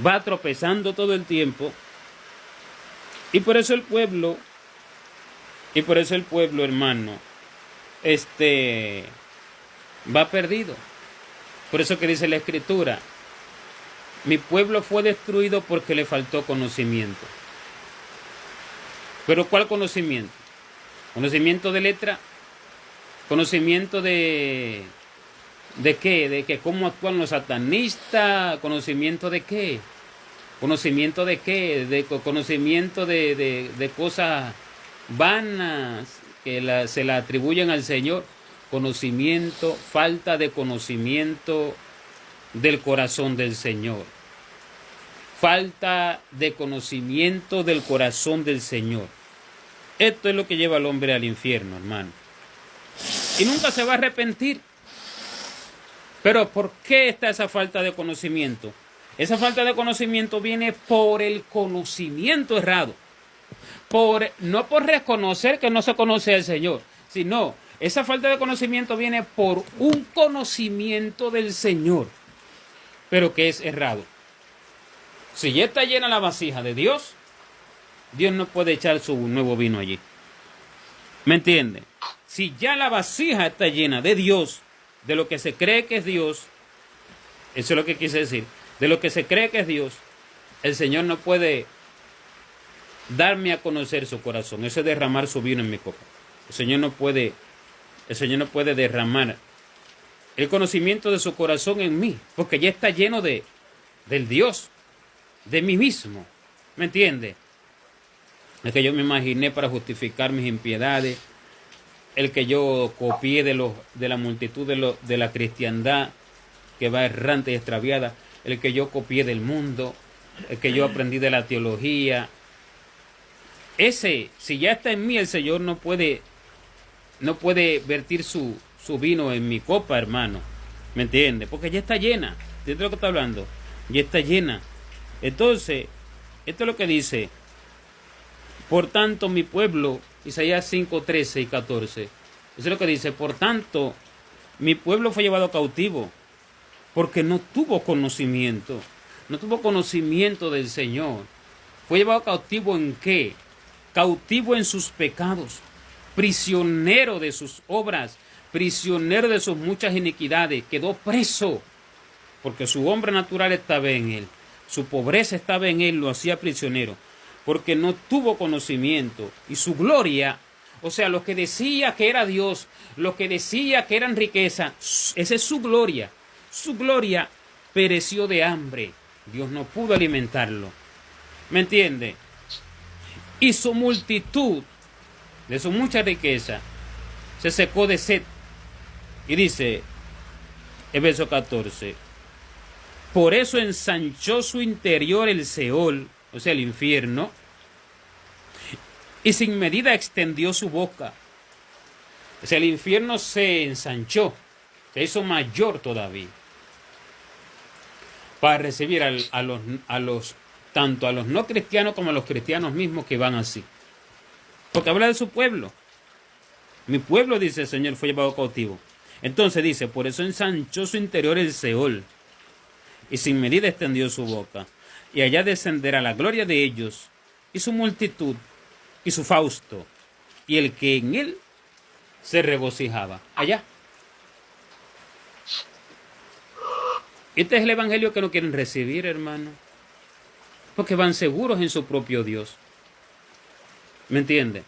va tropezando todo el tiempo, y por eso el pueblo, hermano, va perdido. Por eso que dice la Escritura, mi pueblo fue destruido porque le faltó conocimiento. ¿Pero cuál conocimiento? ¿Conocimiento de letra? ¿Conocimiento de qué? ¿De que cómo actúan los satanistas? ¿Conocimiento de qué? ¿Conocimiento de qué? ¿Conocimiento de cosas vanas que se la atribuyen al Señor? Conocimiento, falta de conocimiento del corazón del Señor. Falta de conocimiento del corazón del Señor. Esto es lo que lleva al hombre al infierno, hermano. Y nunca se va a arrepentir. Pero ¿por qué está esa falta de conocimiento? Esa falta de conocimiento viene por el conocimiento errado. No por reconocer que no se conoce al Señor, sino esa falta de conocimiento viene por un conocimiento del Señor, pero que es errado. Si ya está llena la vasija de Dios, Dios no puede echar su nuevo vino allí. ¿Me entiende? Si ya la vasija está llena de Dios, de lo que se cree que es Dios, eso es lo que quise decir, de lo que se cree que es Dios, el Señor no puede darme a conocer su corazón. Eso es derramar su vino en mi copa. El Señor no puede derramar el conocimiento de su corazón en mí, porque ya está lleno del Dios, de mí mismo. ¿Me entiende? El que yo me imaginé para justificar mis impiedades, el que yo copié de la multitud de la cristiandad que va errante y extraviada, el que yo copié del mundo, el que yo aprendí de la teología. Ese, si ya está en mí, el Señor no puede vertir su vino en mi copa, hermano. ¿Me entiende? Porque ya está llena. ¿Entiendes lo que está hablando? Ya está llena. Entonces, esto es lo que dice. Por tanto, mi pueblo, Isaías 5, 13 y 14. Eso es lo que dice. Por tanto, mi pueblo fue llevado cautivo porque no tuvo conocimiento. No tuvo conocimiento del Señor. Fue llevado cautivo ¿en qué? Cautivo en sus pecados. Prisionero de sus obras. Prisionero de sus muchas iniquidades. Quedó preso porque su hombre natural estaba en él. Su pobreza estaba en él, lo hacía prisionero, porque no tuvo conocimiento. Y su gloria, O sea, lo que decía que era Dios, lo que decía que eran riqueza, esa es su gloria. Su gloria pereció de hambre. Dios no pudo alimentarlo. ¿Me entiende? Y su multitud, de su mucha riqueza, se secó de sed. Y dice, el verso 14, por eso ensanchó su interior el Seol, o sea, el infierno, y sin medida extendió su boca. O sea, el infierno se ensanchó, se hizo mayor todavía, para recibir tanto a los no cristianos como a los cristianos mismos que van así. Porque habla de su pueblo. Mi pueblo, dice el Señor, fue llevado cautivo. Entonces dice, por eso ensanchó su interior el Seol, y sin medida extendió su boca, y allá descenderá la gloria de ellos, y su multitud, y su fausto, y el que en él se regocijaba. Allá. Este es el evangelio que no quieren recibir, hermano, porque van seguros en su propio Dios. ¿Me entiende?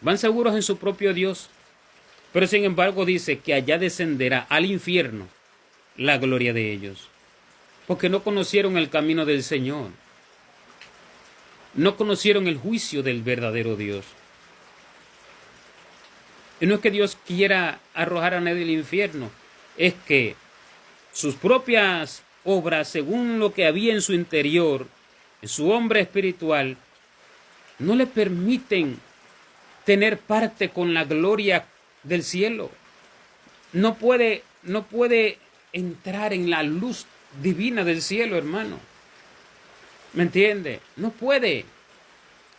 Van seguros en su propio Dios. Pero sin embargo dice que allá descenderá al infierno la gloria de ellos. Porque no conocieron el camino del Señor. No conocieron el juicio del verdadero Dios. Y no es que Dios quiera arrojar a nadie al infierno. Es que sus propias obras, según lo que había en su interior, en su hombre espiritual, no le permiten tener parte con la gloria del cielo. No puede entrar en la luz divina del cielo, hermano. ¿Me entiende? No puede.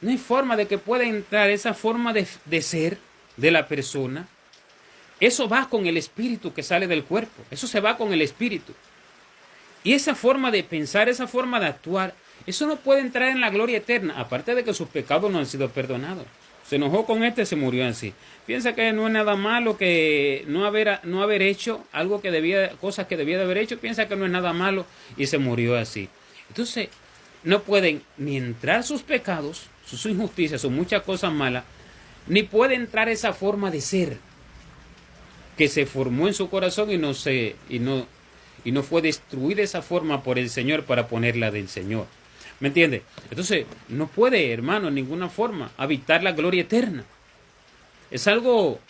No hay forma de que pueda entrar esa forma de ser de la persona. Eso va con el espíritu que sale del cuerpo. Eso se va con el espíritu. Y esa forma de pensar, esa forma de actuar, eso no puede entrar en la gloria eterna. Aparte de que sus pecados no han sido perdonados. Se enojó con se murió así. Piensa que no es nada malo que no haber hecho algo cosas que debía de haber hecho. Piensa que no es nada malo y se murió así. Entonces, no pueden ni entrar sus pecados, sus injusticias, sus muchas cosas malas, ni puede entrar esa forma de ser que se formó en su corazón y no fue destruida esa forma por el Señor para ponerla del Señor. ¿Me entiende? Entonces, no puede, hermano, en ninguna forma habitar la gloria eterna. Es algo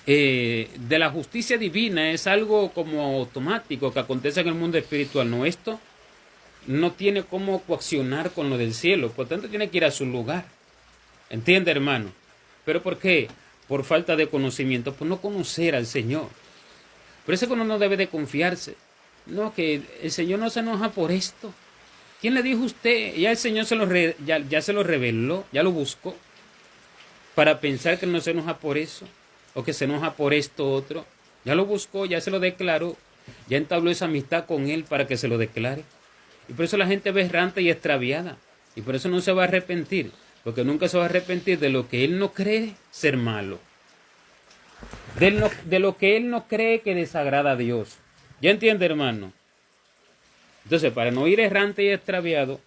de la justicia divina, es algo como automático que acontece en el mundo espiritual. No, esto no tiene cómo coaccionar con lo del cielo, por tanto tiene que ir a su lugar. ¿Entiende, hermano? ¿Pero por qué? Por falta de conocimiento, por no conocer al Señor. Por eso que uno no debe de confiarse. No, que el Señor no se enoja por esto. ¿Quién le dijo a usted? Ya el Señor ya se lo reveló, ya lo buscó, para pensar que no se enoja por eso, o que se enoja por esto otro. Ya lo buscó, ya se lo declaró, ya entabló esa amistad con Él para que se lo declare. Y por eso la gente es errante y extraviada, y por eso no se va a arrepentir, porque nunca se va a arrepentir de lo que Él no cree ser malo, de lo que Él no cree que desagrada a Dios. ¿Ya entiende, hermano? Entonces, para no ir errante y extraviado,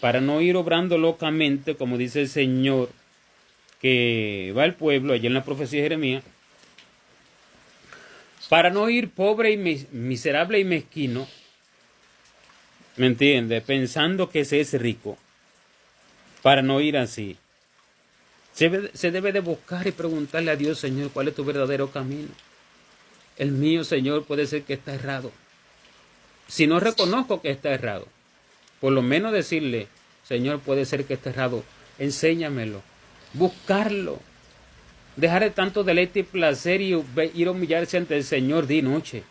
para no ir obrando locamente, como dice el Señor, que va al pueblo, allí en la profecía de Jeremías, para no ir pobre y miserable y mezquino, ¿me entiende? Pensando que se es rico, para no ir así. Se debe de buscar y preguntarle a Dios, Señor, ¿cuál es tu verdadero camino? El mío, Señor, puede ser que está errado. Si no reconozco que está errado, por lo menos decirle, Señor, puede ser que esté errado, enséñamelo, buscarlo, dejar de tanto deleite y placer y ir a humillarse ante el Señor día y noche.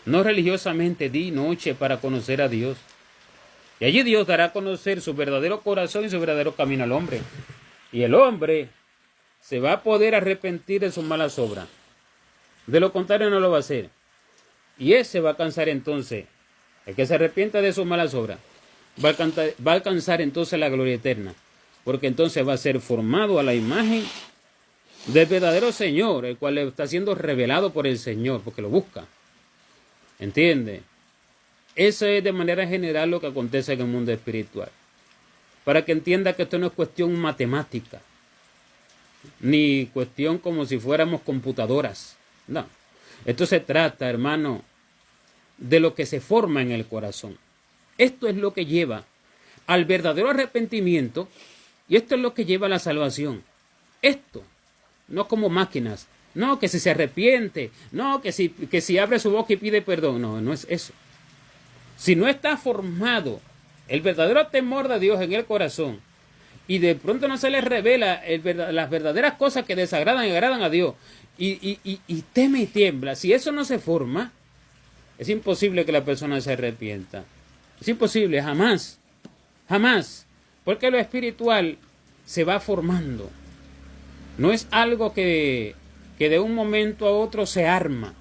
No religiosamente, día y noche para conocer a Dios. Y allí Dios dará a conocer su verdadero corazón y su verdadero camino al hombre. Y el hombre se va a poder arrepentir de sus malas obras. De lo contrario no lo va a hacer. Y ese va a alcanzar entonces, el que se arrepienta de sus malas obras, va a alcanzar entonces la gloria eterna. Porque entonces va a ser formado a la imagen del verdadero Señor, el cual está siendo revelado por el Señor, porque lo busca. ¿Entiende? Eso es de manera general lo que acontece en el mundo espiritual. Para que entienda que esto no es cuestión matemática. ni cuestión como si fuéramos computadoras. No. Esto se trata, hermano, de lo que se forma en el corazón. Esto es lo que lleva al verdadero arrepentimiento y esto es lo que lleva a la salvación. Esto, no como máquinas. No, que si se arrepiente, no, que si abre su boca y pide perdón. No, no es eso. Si no está formado el verdadero temor de Dios en el corazón y de pronto no se le revela las verdaderas cosas que desagradan y agradan a Dios y teme y tiembla, si eso no se forma, es imposible que la persona se arrepienta. Es imposible, jamás, jamás, porque lo espiritual se va formando. No es algo que de un momento a otro se arma,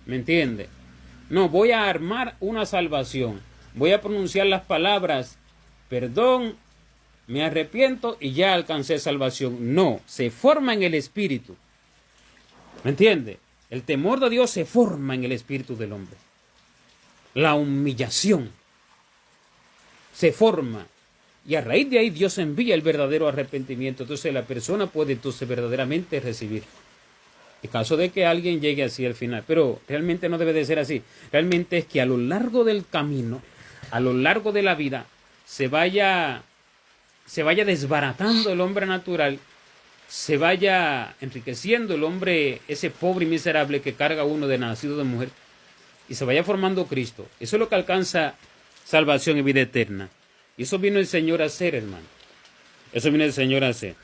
¿me entiende? No, voy a armar una salvación, voy a pronunciar las palabras, perdón, me arrepiento y ya alcancé salvación. No, se forma en el espíritu, ¿me entiende? El temor de Dios se forma en el espíritu del hombre. La humillación se forma y a raíz de ahí Dios envía el verdadero arrepentimiento. Entonces la persona puede entonces verdaderamente recibir. En caso de que alguien llegue así al final, pero realmente no debe de ser así. Realmente es que a lo largo del camino, a lo largo de la vida, se vaya desbaratando el hombre natural, se vaya enriqueciendo el hombre, ese pobre y miserable que carga uno de nacido de mujer, y se vaya formando Cristo. Eso es lo que alcanza salvación y vida eterna. Y eso vino el Señor a hacer, hermano. Eso vino el Señor a hacer.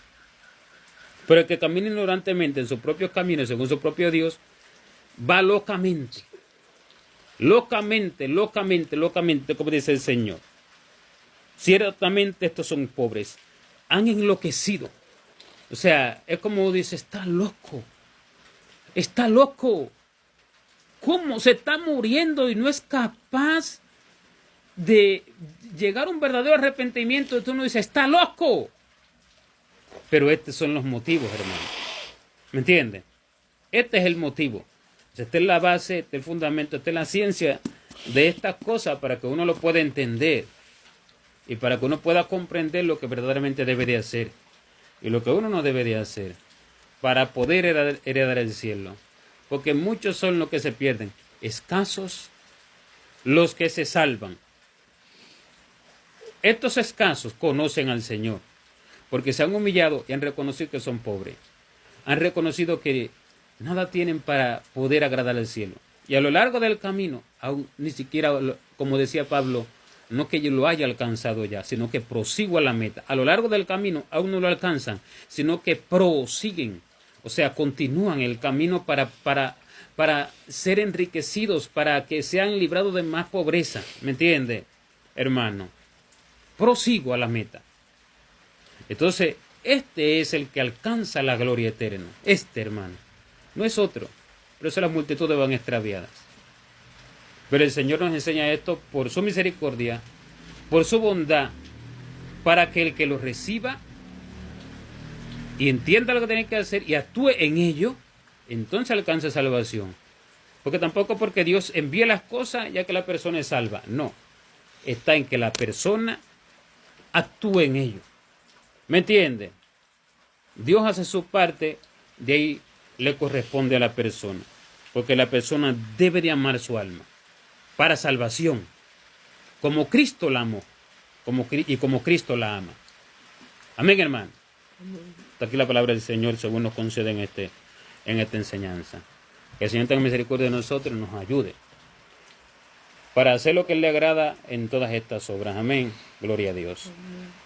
Pero el que camina ignorantemente en sus propios caminos, según su propio Dios, va locamente. Locamente, como dice el Señor. Ciertamente estos son pobres. Han enloquecido. O sea, es como dice, está loco. Está loco. ¿Cómo se está muriendo y no es capaz de llegar a un verdadero arrepentimiento? Entonces uno dice, está loco. Pero estos son los motivos, hermano. ¿Me entiende? Este es el motivo. Esta es la base, este es el fundamento, esta es la ciencia de estas cosas para que uno lo pueda entender y para que uno pueda comprender lo que verdaderamente debe de hacer y lo que uno no debe de hacer para poder heredar el cielo. Porque muchos son los que se pierden, escasos los que se salvan. Estos escasos conocen al Señor, porque se han humillado y han reconocido que son pobres. Han reconocido que nada tienen para poder agradar al cielo. Y a lo largo del camino, aún ni siquiera, como decía Pablo, no que yo lo haya alcanzado ya, sino que prosigo a la meta. A lo largo del camino aún no lo alcanzan, sino que prosiguen. O sea, continúan el camino para ser enriquecidos, para que sean librados de más pobreza. ¿Me entiende, hermano? Prosigo a la meta. Entonces, este es el que alcanza la gloria eterna. Este, hermano. No es otro. Por eso las multitudes van extraviadas. Pero el Señor nos enseña esto por su misericordia, por su bondad, para que el que lo reciba y entienda lo que tiene que hacer y actúe en ello, entonces alcanza salvación. Porque tampoco porque Dios envíe las cosas ya que la persona es salva. No. Está en que la persona actúe en ello. ¿Me entiende? Dios hace su parte, de ahí le corresponde a la persona. Porque la persona debe de amar su alma para salvación. Como Cristo la amó y como Cristo la ama. Amén, hermano. Está aquí la palabra del Señor según nos concede en esta enseñanza. Que el Señor tenga misericordia de nosotros y nos ayude para hacer lo que Él le agrada en todas estas obras. Amén. Gloria a Dios. Amén.